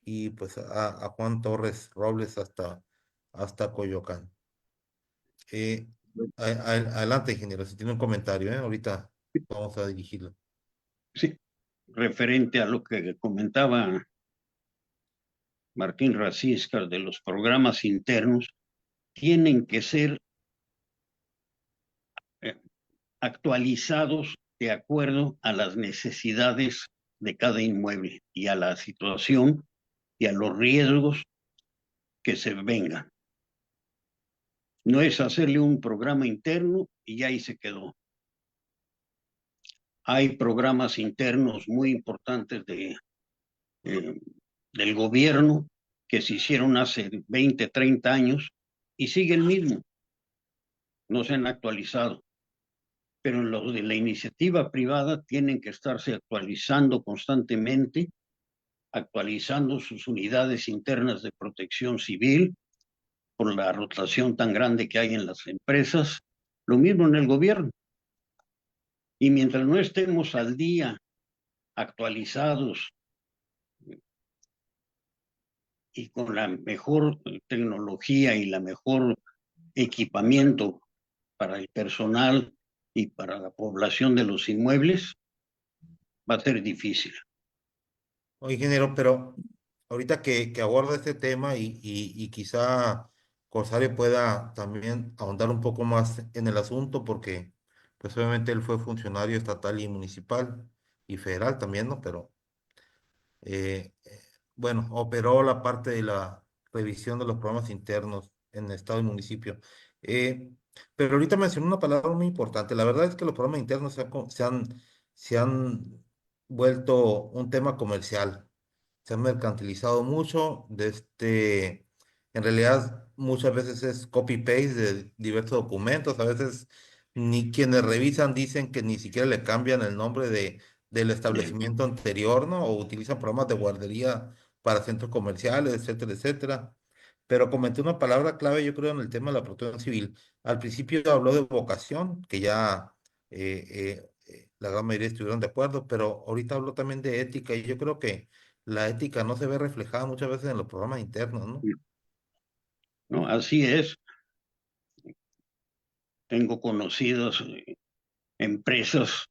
Y pues a Juan Torres Robles hasta Coyoacán. Eh, Adelante, ingeniero, si tiene un comentario, ahorita vamos a dirigirlo. Sí, referente a lo que comentaba Martín Raciscar de los programas internos, tienen que ser eh, actualizados de acuerdo a las necesidades de cada inmueble y a la situación y a los riesgos que se vengan. No es hacerle un programa interno y ahí se quedó. Hay programas internos muy importantes del gobierno que se hicieron hace 20, 30 años y sigue el mismo. No se han actualizado. Pero los de la iniciativa privada tienen que estarse actualizando constantemente, actualizando sus unidades internas de protección civil por la rotación tan grande que hay en las empresas, lo mismo en el gobierno. Y mientras no estemos al día, actualizados y con la mejor tecnología y la mejor equipamiento para el personal y para la población de los inmuebles, va a ser difícil. Oye, ingeniero, pero ahorita que aborda este tema y quizá Corsario pueda también ahondar un poco más en el asunto, porque pues obviamente él fue funcionario estatal y municipal y federal también, ¿no? Pero bueno, operó la parte de la revisión de los programas internos en estado y municipio. Eh, pero ahorita mencionó una palabra muy importante. La verdad es que los programas internos se han vuelto un tema comercial, se han mercantilizado mucho. En realidad, muchas veces es copy-paste de diversos documentos. A veces ni quienes revisan dicen que ni siquiera le cambian el nombre del establecimiento anterior, ¿no? O utilizan programas de guardería para centros comerciales, etcétera, etcétera. Pero comenté una palabra clave, yo creo, en el tema de la protección civil. Al principio habló de vocación, que ya la gran mayoría estuvieron de acuerdo, pero ahorita habló también de ética y yo creo que la ética no se ve reflejada muchas veces en los programas internos, ¿no? ¿No? Así es. Tengo conocidas empresas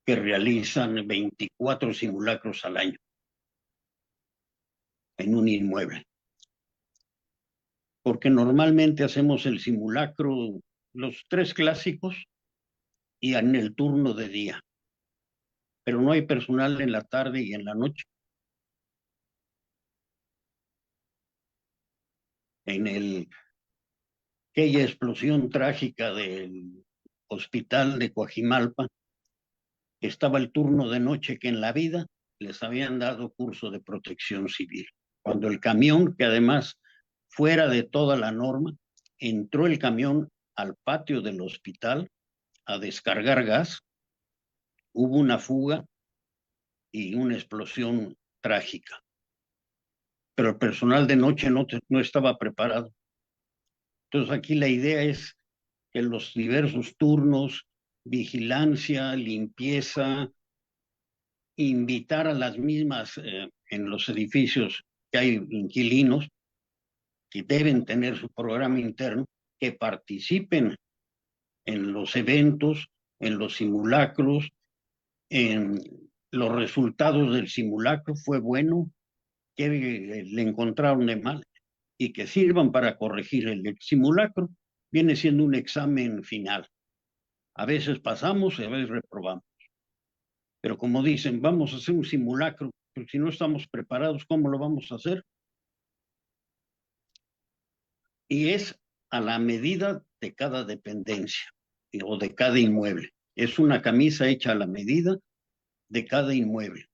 que realizan 24 simulacros al año en un inmueble. Porque normalmente hacemos el simulacro, los tres clásicos, y en el turno de día. Pero no hay personal en la tarde y en la noche. En aquella explosión trágica del hospital de Coajimalpa, estaba el turno de noche que en la vida les habían dado curso de protección civil. Cuando el camión, que además fuera de toda la norma, entró el camión al patio del hospital a descargar gas, hubo una fuga y una explosión trágica. Pero el personal de noche no estaba preparado. Entonces aquí la idea es que los diversos turnos, vigilancia, limpieza, invitar a las mismas en los edificios que hay inquilinos que deben tener su programa interno, que participen en los eventos, en los simulacros, en los resultados del simulacro, fue bueno, que le encontraron de mal y que sirvan para corregir el simulacro. Viene siendo un examen final. A veces pasamos y a veces reprobamos. Pero como dicen, vamos a hacer un simulacro, pero si no estamos preparados, ¿cómo lo vamos a hacer? Y es a la medida de cada dependencia o de cada inmueble. Es una camisa hecha a la medida de cada inmueble.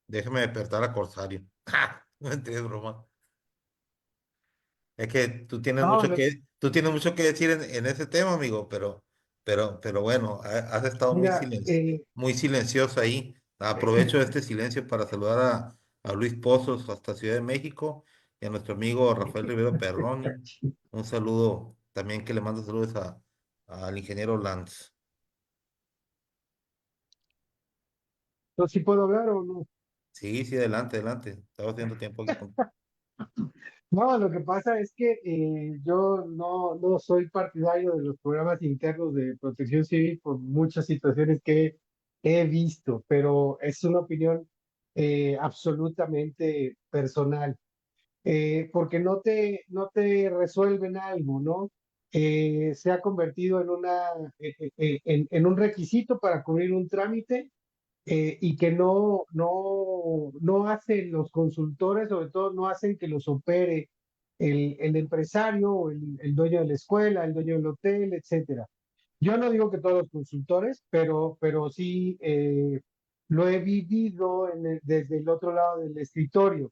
Déjeme despertar a Corsario. No entiendes, broma. Es que No, lo- tú tienes mucho que decir en ese tema, amigo, pero bueno, has estado mira, muy silencioso ahí. Aprovecho este silencio para saludar a Luis Pozos hasta Ciudad de México y a nuestro amigo Rafael Rivero Perroni. Un saludo también que le mando saludos al ingeniero Lanz. ¿no si puedo hablar o no? Sí, sí, adelante, adelante. Estaba haciendo tiempo aquí con... No, lo que pasa es que yo no soy partidario de los programas internos de protección civil por muchas situaciones que he visto, pero es una opinión absolutamente personal, porque no te resuelven algo, ¿no? Se ha convertido en un requisito para cubrir un trámite y que no hacen los consultores, sobre todo no hacen que los opere el empresario o el dueño de la escuela, el dueño del hotel, etcétera. Yo no digo que todos los consultores, pero sí lo he vivido desde el otro lado del escritorio.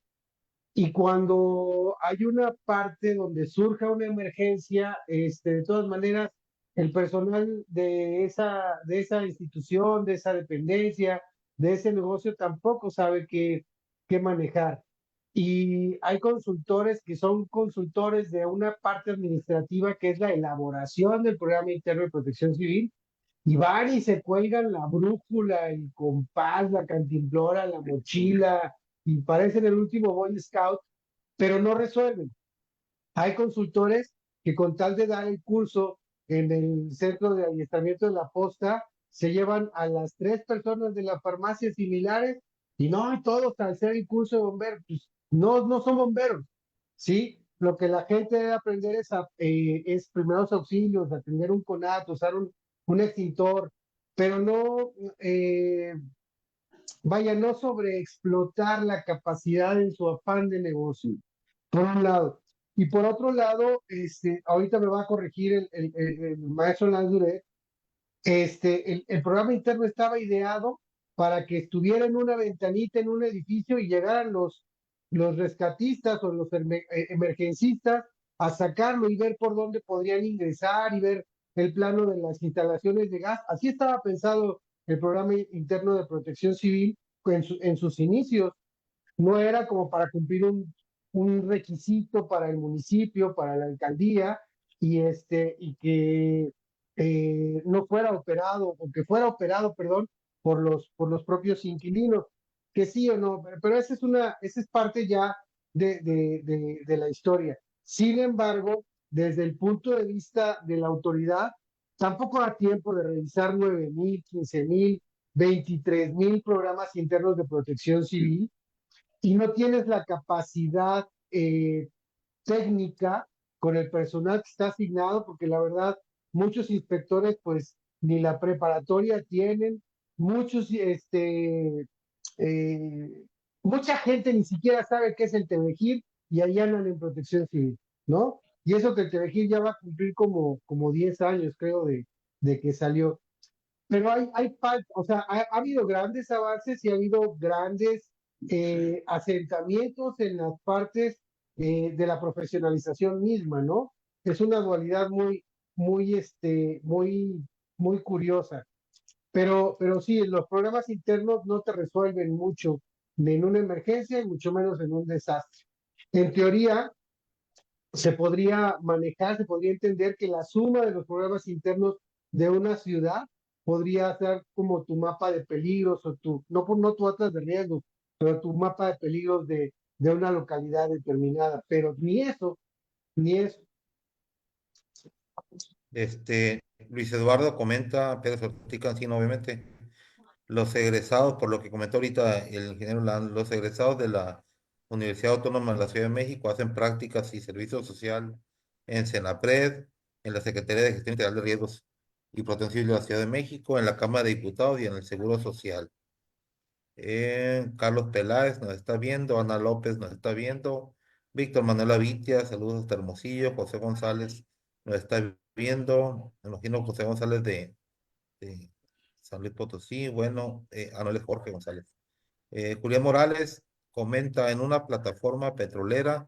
Y cuando hay una parte donde surja una emergencia, de todas maneras, el personal de esa institución, de esa dependencia, de ese negocio tampoco sabe qué manejar. Y hay consultores que son consultores de una parte administrativa que es la elaboración del programa interno de protección civil, y van y se cuelgan la brújula, el compás, la cantimplora, la mochila, y parecen el último Boy Scout, pero no resuelven. Hay consultores que con tal de dar el curso en el centro de adiestramiento de la posta, se llevan a las 3 personas de la farmacia similares y no, todos al hacer el curso de bomberos, pues, no son bomberos, ¿sí? Lo que la gente debe aprender es primeros auxilios, atender un conato, usar un extintor, pero no sobreexplotar la capacidad en su afán de negocio, por un lado. Y por otro lado, ahorita me va a corregir el maestro Lanzure, el programa interno estaba ideado para que estuviera en una ventanita en un edificio y llegaran los rescatistas o los emergencistas a sacarlo y ver por dónde podrían ingresar y ver el plano de las instalaciones de gas. Así estaba pensado el programa interno de protección civil en sus inicios. No era como para cumplir un requisito para el municipio, para la alcaldía, y que no fuera operado, o que fuera operado, perdón, por los propios inquilinos, que sí o no, pero esa es parte ya de la historia. Sin embargo, desde el punto de vista de la autoridad, tampoco da tiempo de revisar 9,000, 15,000, 23,000 programas internos de protección civil, y no tienes la capacidad técnica con el personal que está asignado, porque la verdad, muchos inspectores pues ni la preparatoria tienen, muchos, mucha gente ni siquiera sabe qué es el TEBEGIR y ahí andan en protección civil, ¿no? Y eso que el TEBEGIR ya va a cumplir como 10 años, creo, de de que salió. Pero o sea, ha habido grandes avances y ha habido grandes asentamientos en las partes de la profesionalización misma, ¿no? Es una dualidad muy curiosa. Pero sí, los programas internos no te resuelven mucho ni en una emergencia y mucho menos en un desastre. En teoría, se podría manejar, se podría entender que la suma de los programas internos de una ciudad podría ser como tu mapa de peligros o no tu atlas de riesgos, pero tu mapa de peligros de una localidad determinada. Pero ni eso, ni eso. Luis Eduardo comenta, Pérez Ortiz Cancino, obviamente, los egresados, por lo que comentó ahorita el ingeniero Land, los egresados de la Universidad Autónoma de la Ciudad de México hacen prácticas y servicio social en Senapred, en la Secretaría de Gestión Integral de Riesgos y Protección Civil de la Ciudad de México, en la Cámara de Diputados y en el Seguro Social. Carlos Peláez nos está viendo, Ana López nos está viendo, Víctor Manuel Avitia, saludos hasta Hermosillo, José González nos está viendo, me imagino José González de San Luis Potosí, bueno, Anuel Jorge González. Julián Morales comenta, en una plataforma petrolera,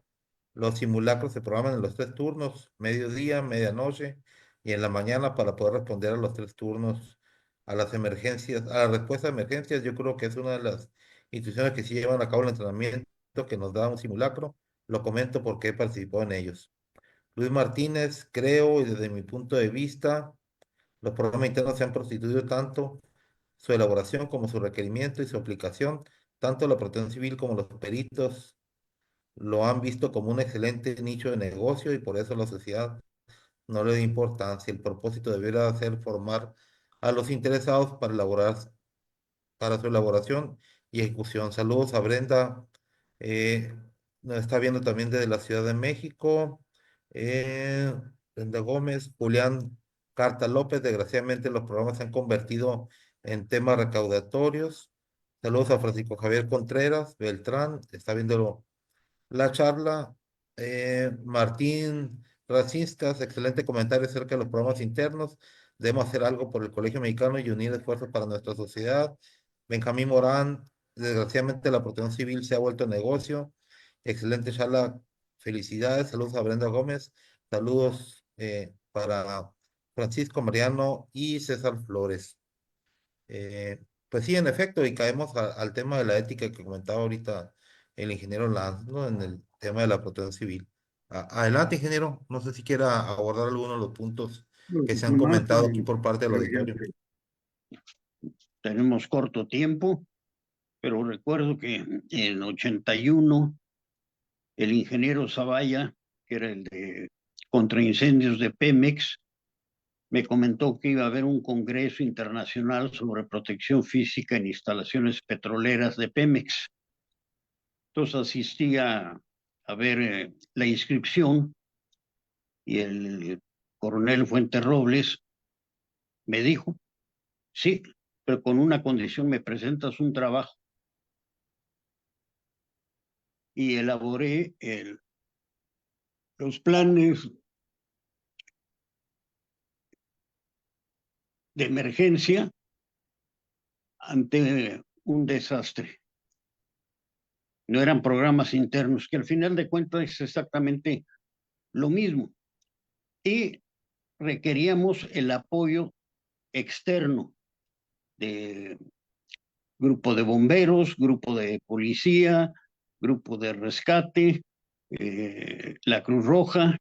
los simulacros se programan en los 3 turnos, mediodía, medianoche y en la mañana para poder responder a los 3 turnos, a las emergencias, a la respuesta a emergencias. Yo creo que es una de las instituciones que sí llevan a cabo el entrenamiento que nos da un simulacro. Lo comento porque he participado en ellos. Luis Martínez, creo, y desde mi punto de vista, los programas internos se han prostituido tanto su elaboración como su requerimiento y su aplicación, tanto la protección civil como los peritos lo han visto como un excelente nicho de negocio y por eso la sociedad no le da importancia. El propósito debería ser formar a los interesados para elaborar, para su elaboración y ejecución. Saludos a Brenda, eh, nos está viendo también desde la Ciudad de México. eh, Brenda Gómez, Julián Carta López, desgraciadamente los programas se han convertido en temas recaudatorios. Saludos a Francisco Javier Contreras, Beltrán, está viendo la charla. Martín Racistas, excelente comentario acerca de los programas internos. Debemos hacer algo por el Colegio Mexicano y unir esfuerzos para nuestra sociedad. Benjamín Morán, desgraciadamente la protección civil se ha vuelto negocio. Excelente charla, felicidades. Saludos a Brenda Gómez. Saludos para Francisco Mariano y César Flores. Pues sí, en efecto, y caemos al tema de la ética que comentaba ahorita el ingeniero Lanz, ¿no? En el tema de la protección civil. Adelante, ingeniero. No sé si quiera abordar alguno de los puntos que se han Nomás, comentado aquí por parte del ya auditorio. que tenemos corto tiempo, pero recuerdo que en 81 el ingeniero Zavalla, que era el de contraincendios de Pemex, me comentó que iba a haber un congreso internacional sobre protección física en instalaciones petroleras de Pemex. Entonces asistí a ver la inscripción y el coronel Fuentes Robles me dijo, sí, pero con una condición, me presentas un trabajo. Y elaboré los planes de emergencia ante un desastre. No eran programas internos, que al final de cuentas es exactamente lo mismo. Y requeríamos el apoyo externo de grupo de bomberos, grupo de policía, grupo de rescate, la Cruz Roja,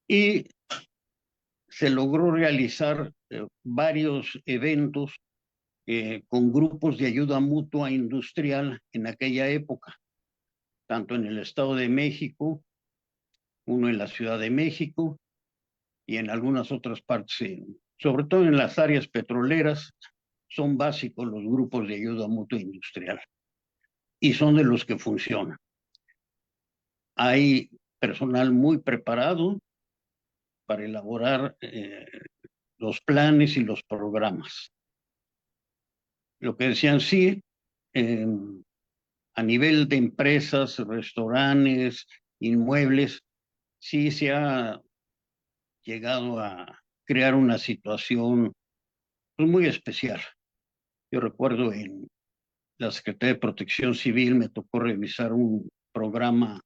y se logró realizar varios eventos con grupos de ayuda mutua industrial en aquella época, tanto en el Estado de México, uno en la Ciudad de México y en algunas otras partes, sobre todo en las áreas petroleras, son básicos los grupos de ayuda mutua industrial y son de los que funcionan. Hay personal muy preparado para elaborar los planes y los programas. Lo que decían, sí, a nivel de empresas, restaurantes, inmuebles, sí se ha llegado a crear una situación pues, muy especial. Yo recuerdo en la Secretaría de Protección Civil me tocó revisar un programa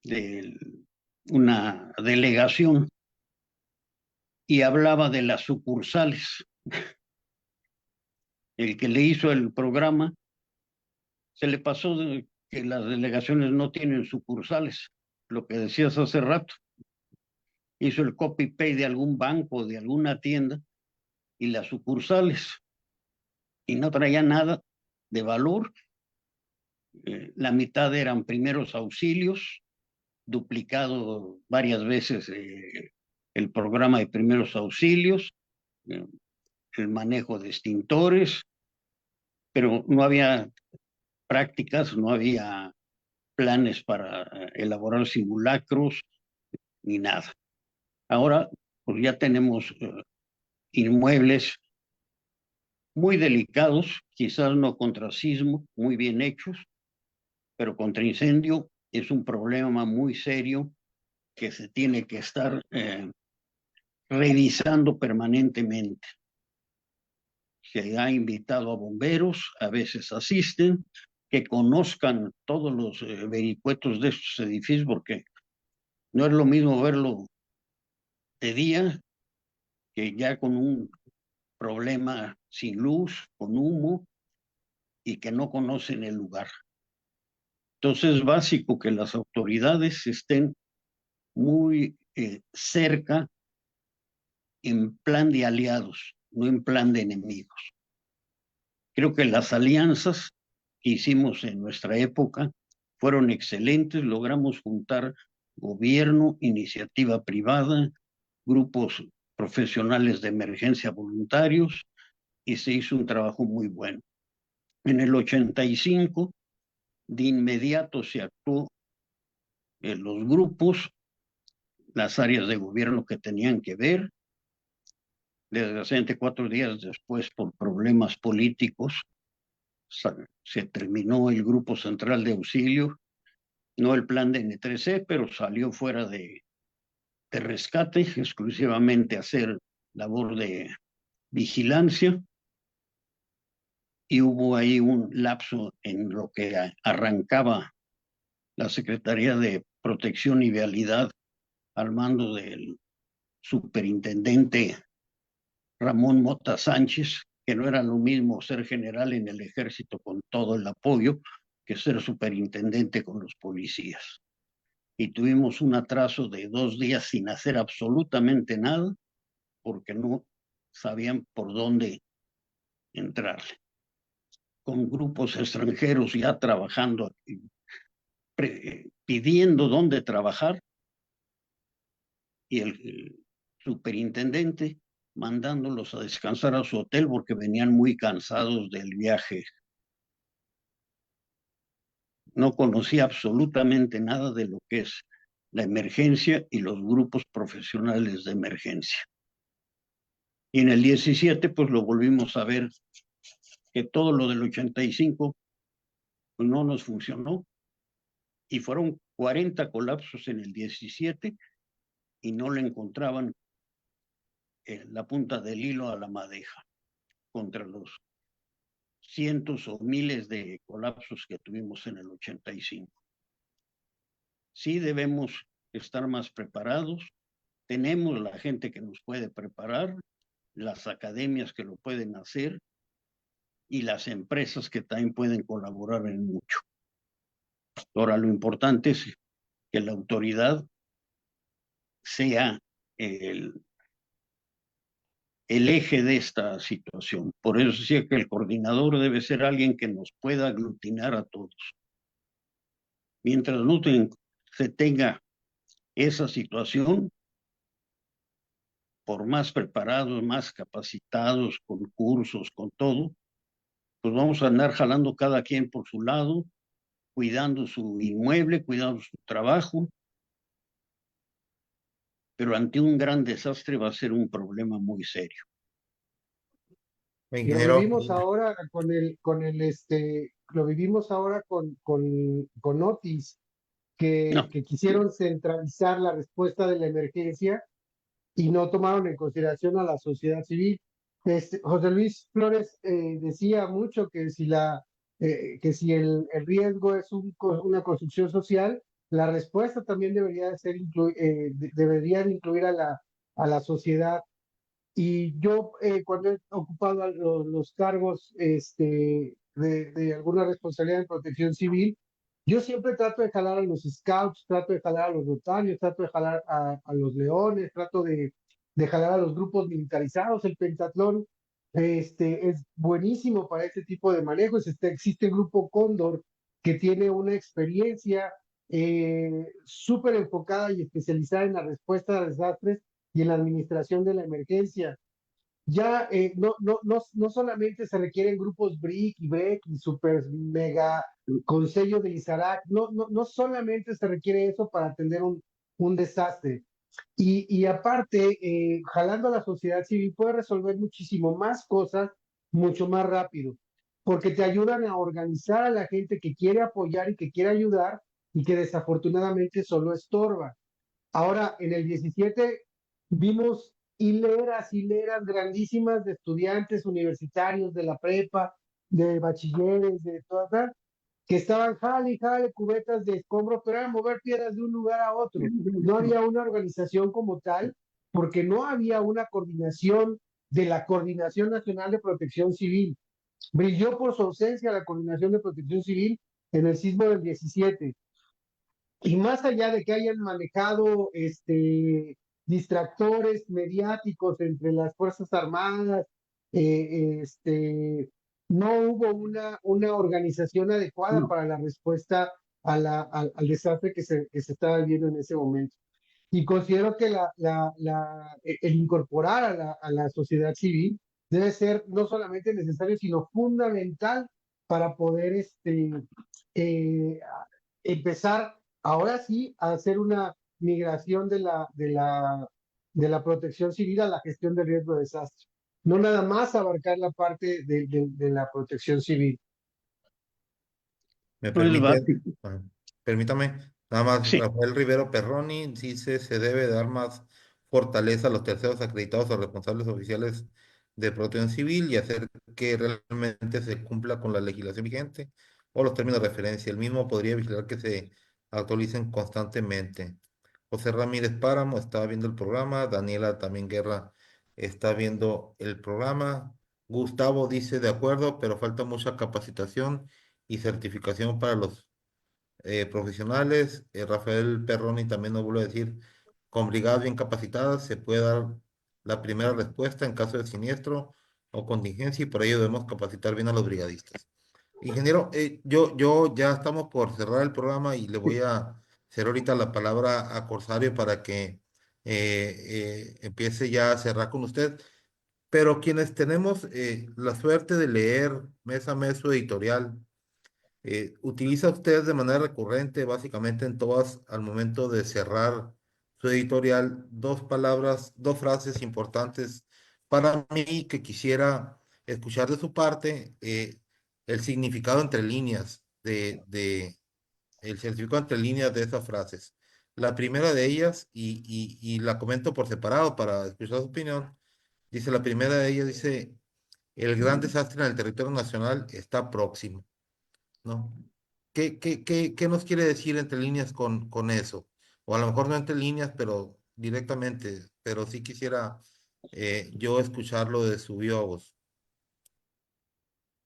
de una delegación y hablaba de las sucursales. El que le hizo el programa se le pasó de que las delegaciones no tienen sucursales, lo que decías hace rato. Hizo el copy-paste de algún banco, de alguna tienda, y las sucursales, y no traía nada de valor. La mitad eran primeros auxilios, duplicado varias veces el programa de primeros auxilios, eh, el manejo de extintores, pero no había prácticas, no había planes para elaborar simulacros ni nada. Ahora, pues ya tenemos inmuebles muy delicados, quizás no contra sismo, muy bien hechos, pero contra incendio es un problema muy serio que se tiene que estar revisando permanentemente. Se ha invitado a bomberos, a veces asisten, que conozcan todos los vericuetos de estos edificios, porque no es lo mismo verlo de día que ya con un problema sin luz, con humo y que no conocen el lugar. Entonces es básico que las autoridades estén muy cerca en plan de aliados, no en plan de enemigos. Creo que las alianzas que hicimos en nuestra época fueron excelentes, logramos juntar gobierno, iniciativa privada, grupos profesionales de emergencia voluntarios y se hizo un trabajo muy bueno. En el 85, de inmediato se actuó en los grupos, las áreas de gobierno que tenían que ver. Desgraciadamente, 4 días después, por problemas políticos, se terminó el Grupo Central de Auxilio, no el plan de N3C, pero salió fuera de rescate, exclusivamente a hacer labor de vigilancia, y hubo ahí un lapso en lo que arrancaba la Secretaría de Protección y Vialidad al mando del superintendente Ramón Mota Sánchez, que no era lo mismo ser general en el ejército con todo el apoyo que ser superintendente con los policías. Y tuvimos un atraso de 2 días sin hacer absolutamente nada porque no sabían por dónde entrarle. Con grupos extranjeros ya trabajando, pidiendo dónde trabajar, y el superintendente mandándolos a descansar a su hotel porque venían muy cansados del viaje. No conocía absolutamente nada de lo que es la emergencia y los grupos profesionales de emergencia. Y en el 17, pues lo volvimos a ver, que todo lo del 85 pues, no nos funcionó. Y fueron 40 colapsos en el 17 y no le encontraban la punta del hilo a la madeja contra los cientos o miles de colapsos que tuvimos en el 85. Sí debemos estar más preparados, tenemos la gente que nos puede preparar, las academias que lo pueden hacer y las empresas que también pueden colaborar en mucho. Ahora, lo importante es que la autoridad sea el eje de esta situación. Por eso decía que el coordinador debe ser alguien que nos pueda aglutinar a todos. Mientras no se tenga esa situación, por más preparados, más capacitados, con cursos, con todo, pues vamos a andar jalando cada quien por su lado, cuidando su inmueble, cuidando su trabajo, pero ante un gran desastre va a ser un problema muy serio. Y lo Ingeniero, vivimos ahora lo vivimos ahora con Otis, No, que quisieron centralizar la respuesta de la emergencia y no tomaron en consideración a la sociedad civil. José Luis Flores decía mucho que que si el riesgo es una construcción social, la respuesta también debería ser deberían incluir a a la sociedad. Y yo, cuando he ocupado los cargos de alguna responsabilidad en protección civil, yo siempre trato de jalar a los scouts, trato de jalar a los rotarios, trato de jalar a los leones, trato de jalar a los grupos militarizados. El pentatlón es buenísimo para este tipo de manejos. Existe el grupo Cóndor, que tiene una experiencia súper enfocada y especializada en la respuesta a desastres y en la administración de la emergencia. Ya no solamente se requieren grupos BRIC y BREC y super mega con sello de ISARAC, no solamente se requiere eso para atender un desastre. Y aparte, jalando a la sociedad civil puede resolver muchísimo más cosas mucho más rápido, porque te ayudan a organizar a la gente que quiere apoyar y que quiere ayudar y que desafortunadamente solo estorba. Ahora, en el 17 vimos hileras grandísimas de estudiantes universitarios de la prepa, de bachilleres, de todas, que estaban jale y jale cubetas de escombro, pero era mover piedras de un lugar a otro. No había una organización como tal, porque no había una coordinación de la Coordinación Nacional de Protección Civil. Brilló por su ausencia la Coordinación de Protección Civil en el sismo del 17. Y más allá de que hayan manejado distractores mediáticos entre las Fuerzas Armadas, no hubo una organización adecuada para la respuesta al desastre que se estaba viviendo en ese momento. Y considero que el incorporar a la sociedad civil debe ser no solamente necesario, sino fundamental para poder eh, empezar ahora sí a hacer una migración de la protección civil a la gestión de riesgo de desastre. No nada más abarcar la parte de la protección civil. Me No es permite, básico. ah, permítame, nada más, Sí, Rafael Rivero Perroni dice, se debe dar más fortaleza a los terceros acreditados o responsables oficiales de protección civil y hacer que realmente se cumpla con la legislación vigente o los términos de referencia. El mismo podría vigilar que se actualicen constantemente. José Ramírez Páramo está viendo el programa, Daniela también Guerra está viendo el programa. Gustavo dice, de acuerdo, pero falta mucha capacitación y certificación para los profesionales. Rafael Perroni también nos vuelve a decir, con brigadas bien capacitadas se puede dar la primera respuesta en caso de siniestro o contingencia y por ello debemos capacitar bien a los brigadistas. Ingeniero, yo ya estamos por cerrar el programa y le voy a hacer ahorita la palabra a Corsario para que empiece ya a cerrar con usted. Pero quienes tenemos la suerte de leer mes a mes su editorial, ¿utiliza usted de manera recurrente, básicamente en todas, al momento de cerrar su editorial, dos palabras, dos frases importantes para mí que quisiera escuchar de su parte, el significado entre líneas el significado entre líneas de esas frases? La primera de ellas, y la comento por separado para escuchar su opinión, dice, la primera de ellas dice, el gran desastre en el territorio nacional está próximo, ¿no? ¿Qué nos quiere decir entre líneas con eso? O a lo mejor no entre líneas, pero directamente, pero sí quisiera yo escucharlo de su viva voz.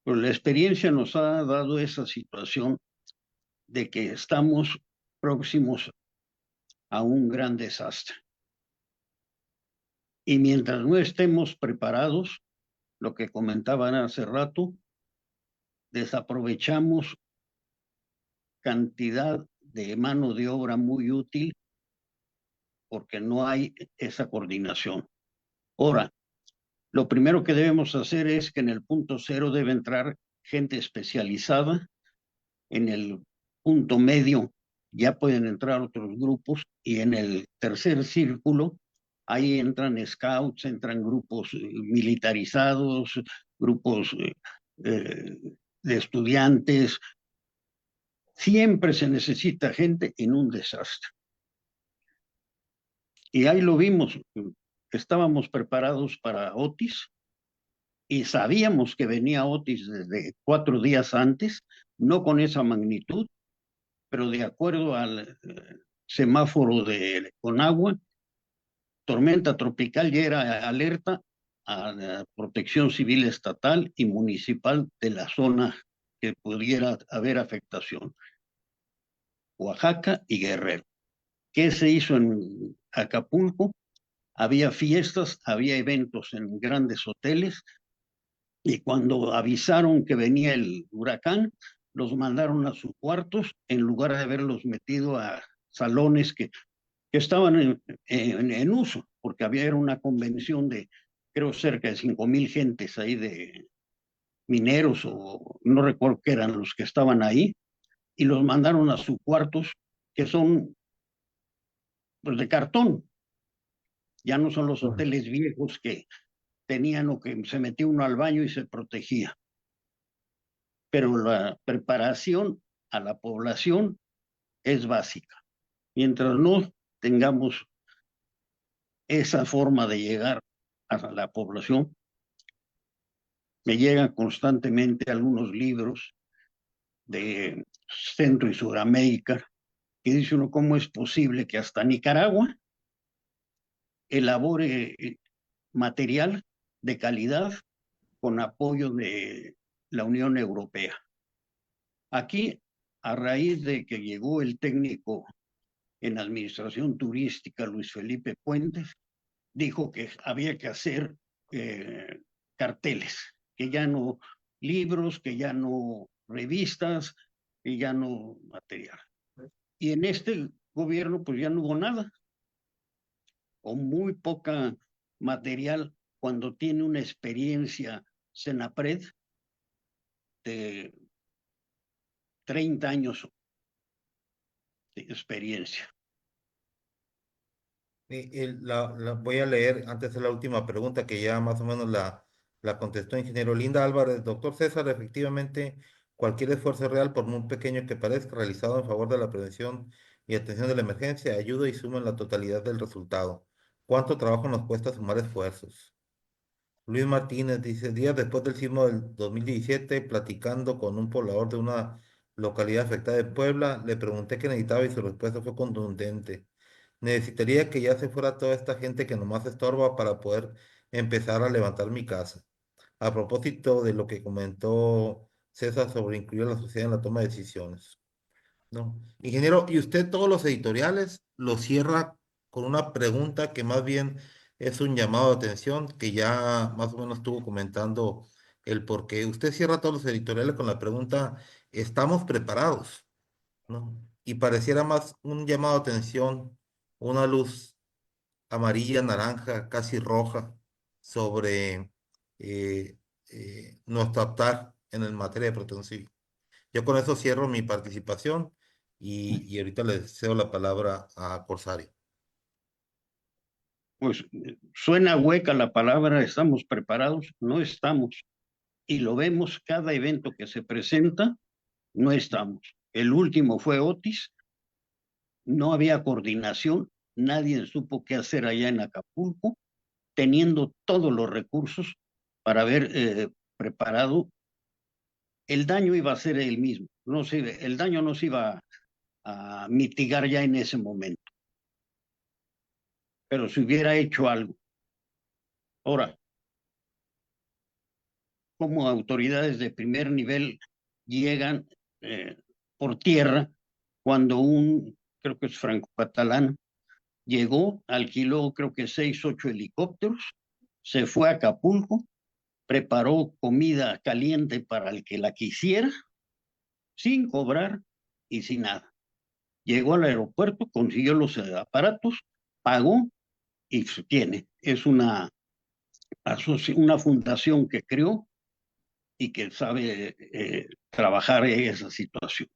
pues la experiencia nos ha dado esa situación de que estamos próximos a un gran desastre. Y mientras no estemos preparados, lo que comentaban hace rato, desaprovechamos cantidad de mano de obra muy útil porque no hay esa coordinación. Ahora, lo primero que debemos hacer es que en el punto cero debe entrar gente especializada, en el punto medio ya pueden entrar otros grupos y en el tercer círculo ahí entran scouts, entran grupos militarizados, grupos de estudiantes. Siempre se necesita gente en un desastre. Y ahí lo vimos. estábamos preparados para Otis y sabíamos que venía Otis desde 4 días antes, no con esa magnitud, pero de acuerdo al semáforo de Conagua, tormenta tropical ya era alerta a la protección civil estatal y municipal de la zona que pudiera haber afectación, Oaxaca y Guerrero. ¿Qué se hizo en Acapulco? Había fiestas, había eventos en grandes hoteles, y cuando avisaron que venía el huracán, los mandaron a sus cuartos en lugar de haberlos metido a salones que estaban en uso, porque era una convención de, creo, cerca de 5,000 gentes ahí de mineros, o no recuerdo qué eran los que estaban ahí, y los mandaron a sus cuartos, que son pues, de cartón. Ya no son los hoteles viejos que tenían o que se metía uno al baño y se protegía. Pero la preparación a la población es básica. Mientras no tengamos esa forma de llegar a la población, me llegan constantemente algunos libros de Centro y Sudamérica que dice uno cómo es posible que hasta Nicaragua elabore material de calidad con apoyo de la Unión Europea. Aquí, a raíz de que llegó el técnico en administración turística, Luis Felipe Puentes, dijo que había que hacer carteles, que ya no libros, que ya no revistas, que ya no material. Y en este gobierno pues ya no hubo nada, o muy poca material cuando tiene una experiencia Senapred de 30 años de experiencia. Voy a leer antes de la última pregunta que ya más o menos la contestó ingeniero Linda Álvarez. Doctor César, efectivamente, cualquier esfuerzo real, por muy pequeño que parezca, realizado en favor de la prevención y atención de la emergencia, ayuda y suma en la totalidad del resultado. ¿Cuánto trabajo nos cuesta sumar esfuerzos? Luis Martínez dice, días después del sismo del 2017, platicando con un poblador de una localidad afectada de Puebla, le pregunté qué necesitaba y su respuesta fue contundente. Necesitaría que ya se fuera toda esta gente que nomás estorba para poder empezar a levantar mi casa. A propósito de lo que comentó César sobre incluir a la sociedad en la toma de decisiones. No. Ingeniero, ¿y usted todos los editoriales los cierra con una pregunta que más bien es un llamado de atención, que ya más o menos estuvo comentando el por qué? Usted cierra todos los editoriales con la pregunta, ¿estamos preparados? ¿No? Y pareciera más un llamado de atención, una luz amarilla, naranja, casi roja, sobre eh, nuestro actuar en el materia de protección civil. Yo con eso cierro mi participación y ahorita le cedo la palabra a Corsario. Pues suena hueca la palabra, estamos preparados, no estamos. Y lo vemos cada evento que se presenta, no estamos. El último fue Otis, no había coordinación, nadie supo qué hacer allá en Acapulco, teniendo todos los recursos para haber preparado. El daño iba a ser el mismo, no se, el daño no se iba a mitigar ya en ese momento, pero si hubiera hecho algo. Ahora, como autoridades de primer nivel llegan por tierra cuando creo que es franco-catalán, llegó, alquiló creo que 6, 8 helicópteros, se fue a Acapulco, preparó comida caliente para el que la quisiera, sin cobrar y sin nada. Llegó al aeropuerto, consiguió los aparatos, pagó y se tiene. Es una fundación que creó y que sabe trabajar esa situación.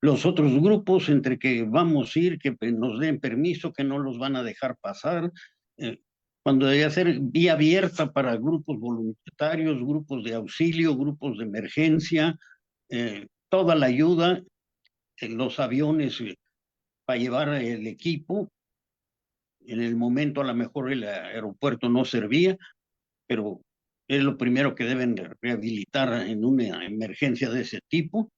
Los otros grupos, entre que vamos a ir, que nos den permiso, que no los van a dejar pasar, cuando debe ser vía abierta para grupos voluntarios, grupos de auxilio, grupos de emergencia, toda la ayuda, en los aviones para llevar el equipo, En el momento a lo mejor el aeropuerto no servía, pero es lo primero que deben rehabilitar en una emergencia de ese tipo.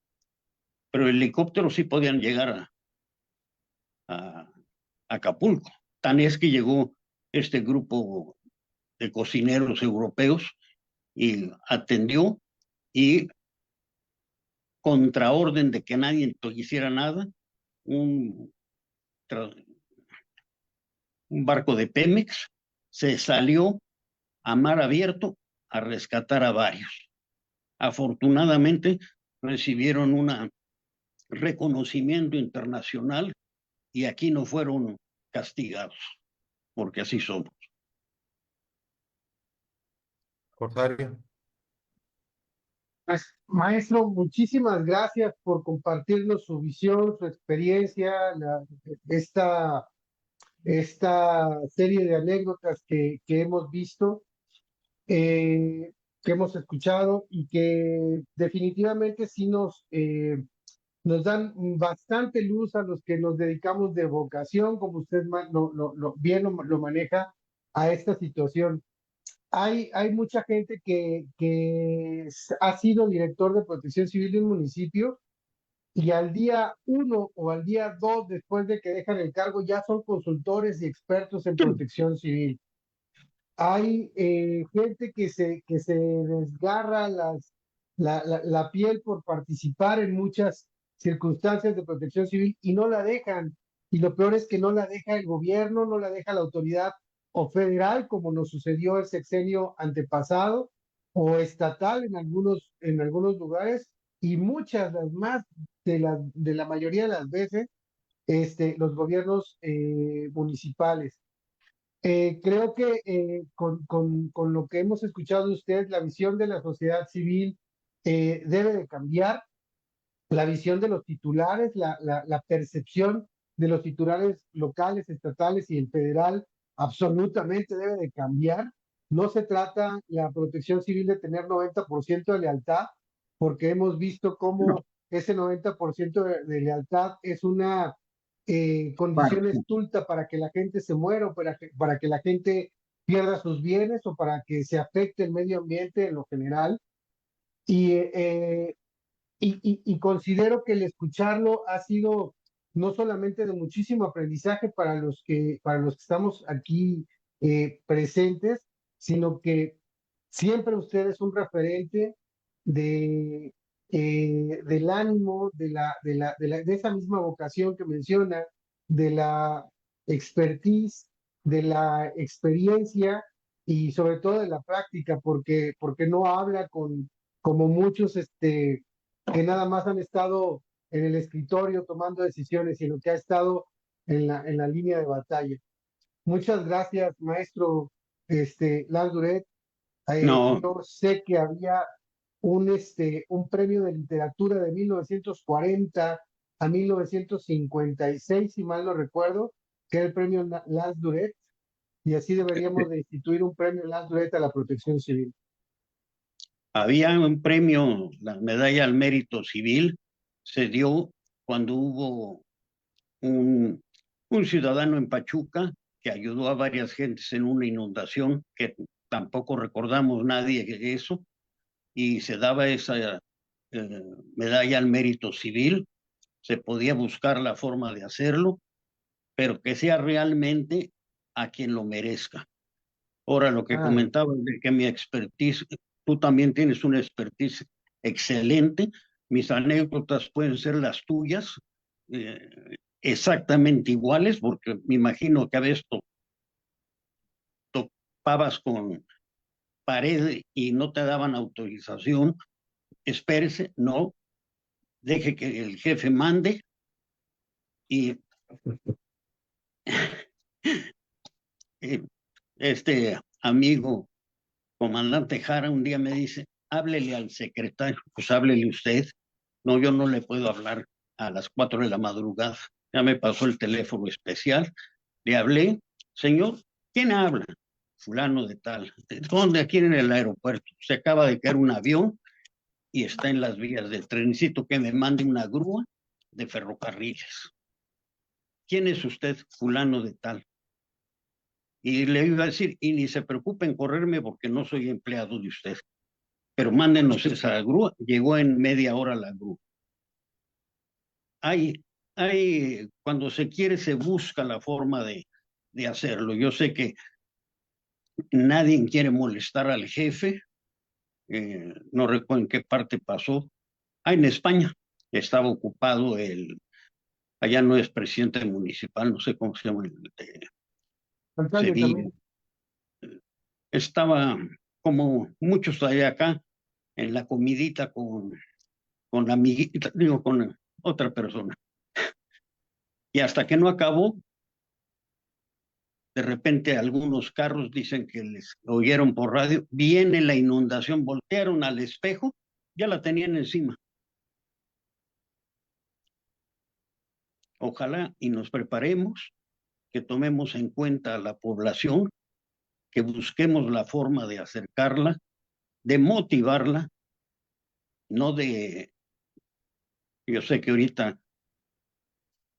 Pero helicópteros sí podían llegar a Acapulco. Tan es que llegó este grupo de cocineros europeos y atendió, y contra orden de que nadie hiciera nada, un, un barco de Pemex se salió a mar abierto a rescatar a varios. Afortunadamente recibieron un reconocimiento internacional y aquí no fueron castigados, porque así somos. Rosario. Pues, maestro, muchísimas gracias por compartirnos su visión, su experiencia, esta, esta serie de anécdotas que hemos visto, eh, que hemos escuchado y que definitivamente sí nos dan bastante luz a los que nos dedicamos de vocación, como usted bien lo maneja, a esta situación. Hay mucha gente que ha sido director de protección civil de un municipio y al día 1 o al día 2 después de que dejan el cargo ya son consultores y expertos en protección civil. Hay gente que se desgarra la piel por participar en muchas circunstancias de protección civil y no la dejan. Y lo peor es que no la deja el gobierno, no la deja la autoridad o federal, como nos sucedió el sexenio antepasado, o estatal en algunos lugares, y muchas las más de la mayoría de las veces, los gobiernos municipales. Creo que con lo que hemos escuchado de usted, la visión de la sociedad civil debe de cambiar, la visión de los titulares, la percepción de los titulares locales, estatales y el federal absolutamente debe de cambiar. No se trata la protección civil de tener 90% de lealtad, porque hemos visto No, cómo ese 90% de lealtad es una condición parte. estulta para que la gente se muera o para que la gente pierda sus bienes o para que se afecte el medio ambiente en lo general. Y y considero que el escucharlo ha sido no solamente de muchísimo aprendizaje para los que estamos aquí presentes, sino que siempre usted es un referente de, del ánimo, de esa misma vocación que menciona, de la expertise, de la experiencia y sobre todo de la práctica, porque no habla como muchos que nada más han estado en el escritorio tomando decisiones, sino que ha estado en la línea de batalla. Muchas gracias, maestro Landuret. No, Yo sé que había un premio de literatura de 1940 a 1956, si mal no recuerdo, que era el premio Landuret, y así deberíamos de instituir un premio Landuret a la protección civil. había un premio, la medalla al mérito civil, se dio cuando hubo un, un ciudadano en Pachuca que ayudó a varias gentes en una inundación, que tampoco recordamos nadie de eso, y se daba esa medalla al mérito civil. Se podía buscar la forma de hacerlo, pero que sea realmente a quien lo merezca. Ahora, lo que Claro. comentabas de que mi expertise, tú también tienes una expertise excelente, mis anécdotas pueden ser las tuyas, eh, exactamente iguales, porque me imagino que a veces topabas con pared y no te daban autorización. Espérese, no, deje que el jefe mande. Y eh, este amigo, comandante Jara, un día me dice, háblele al secretario. Pues háblele usted. No, yo no le puedo hablar a las 4 de la madrugada. Ya me pasó el teléfono especial. Le hablé, señor, ¿quién habla? Fulano de tal. ¿De dónde? Aquí en el aeropuerto. Se acaba de caer un avión y está en las vías del tren. Necesito que me mande una grúa de ferrocarriles. ¿Quién es usted? Fulano de tal. Y le iba a decir, y ni se preocupen en correrme porque no soy empleado de usted, pero mándenos esa grúa. Llegó en media hora la grúa. Cuando se quiere, se busca la forma de hacerlo. Yo sé que nadie quiere molestar al jefe, no recuerdo en qué parte pasó. En España estaba ocupado allá no es presidente municipal, no sé cómo se llama, el de Alcalde Sevilla. también. Estaba como muchos de acá en la comidita con amiguita, digo, con otra persona. Y hasta que no acabó, de repente algunos carros dicen que les oyeron por radio, viene la inundación, voltearon al espejo, ya la tenían encima. Ojalá y nos preparemos, que tomemos en cuenta a la población, que busquemos la forma de acercarla, de motivarla, no de... Yo sé que ahorita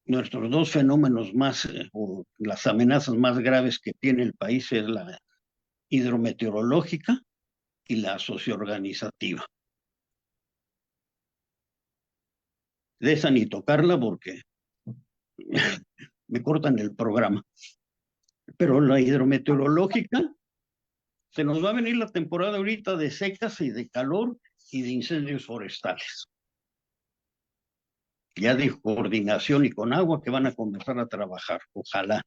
nuestros dos fenómenos más, o las amenazas más graves que tiene el país es la hidrometeorológica y la socioorganizativa. De esa ni tocarla porque me cortan el programa. Pero la hidrometeorológica, se nos va a venir la temporada ahorita de secas y de calor y de incendios forestales. Ya de coordinación y con agua que van a comenzar a trabajar, ojalá.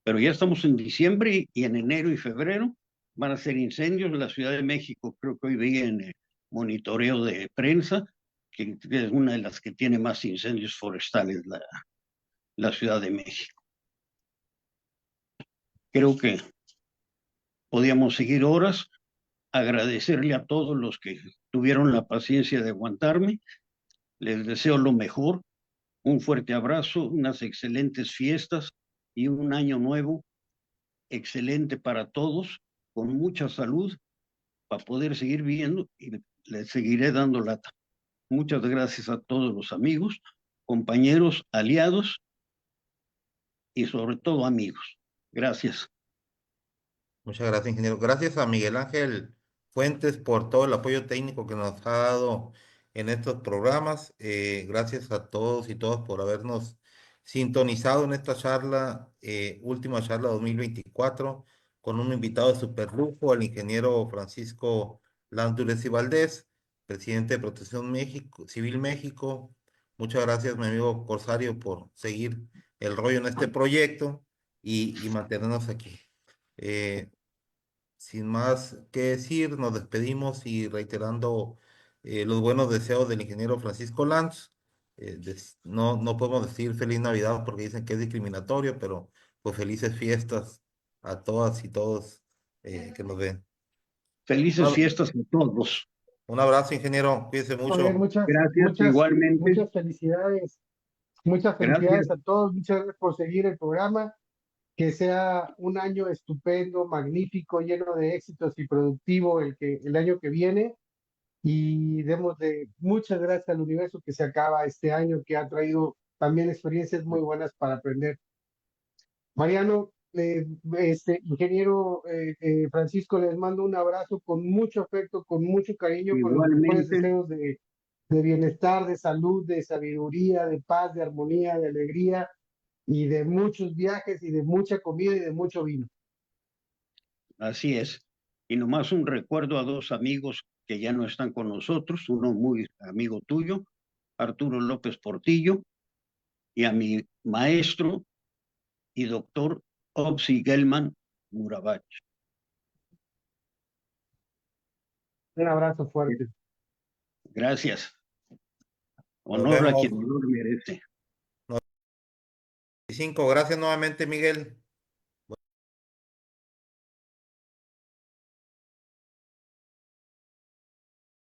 Pero ya estamos en diciembre y en enero y febrero van a ser incendios. La Ciudad de México, creo que hoy vi en el monitoreo de prensa, que es una de las que tiene más incendios forestales, la Ciudad de México. Creo que podíamos seguir horas, agradecerle a todos los que tuvieron la paciencia de aguantarme. Les deseo lo mejor, un fuerte abrazo, unas excelentes fiestas y un año nuevo excelente para todos, con mucha salud, para poder seguir viviendo y les seguiré dando lata. Muchas gracias a todos los amigos, compañeros, aliados y sobre todo amigos. Gracias. Muchas gracias, ingeniero. Gracias a Miguel Ángel Fuentes por todo el apoyo técnico que nos ha dado en estos programas. Gracias a todos y todas por habernos sintonizado en esta charla, última charla 2024, con un invitado de super lujo, el ingeniero Francisco Landures y Valdés, presidente de Protección México, Civil México. Muchas gracias, mi amigo Corsario, por seguir el rollo en este proyecto y mantenernos aquí. Eh, Sin más que decir, nos despedimos y reiterando los buenos deseos del ingeniero Francisco Lanz. No podemos decir feliz Navidad porque dicen que es discriminatorio, pero pues felices fiestas a todas y todos que nos ven. Felices Un fiestas a todos. un abrazo, ingeniero. Cuídese Javier, mucho. muchas, Gracias muchas, igualmente. muchas felicidades. Muchas Gracias. felicidades a todos. Muchas gracias por seguir el programa. Que sea un año estupendo, magnífico, lleno de éxitos y productivo el año que viene. Y demos de muchas gracias al universo que se acaba este año, que ha traído también experiencias muy buenas para aprender. Mariano, ingeniero Francisco, les mando un abrazo con mucho afecto, con mucho cariño, con los mejores Igualmente. deseos de bienestar, de salud, de sabiduría, de paz, de armonía, de alegría y de muchos viajes y de mucha comida y de mucho vino. Así es. Y nomás un recuerdo a dos amigos que ya no están con nosotros, uno muy amigo tuyo, Arturo López Portillo, y a mi maestro y doctor Opsi Gelman Murabach. Un abrazo fuerte. Gracias. Nos Honor a vemos. quien honor merece. 95. Gracias nuevamente, Miguel.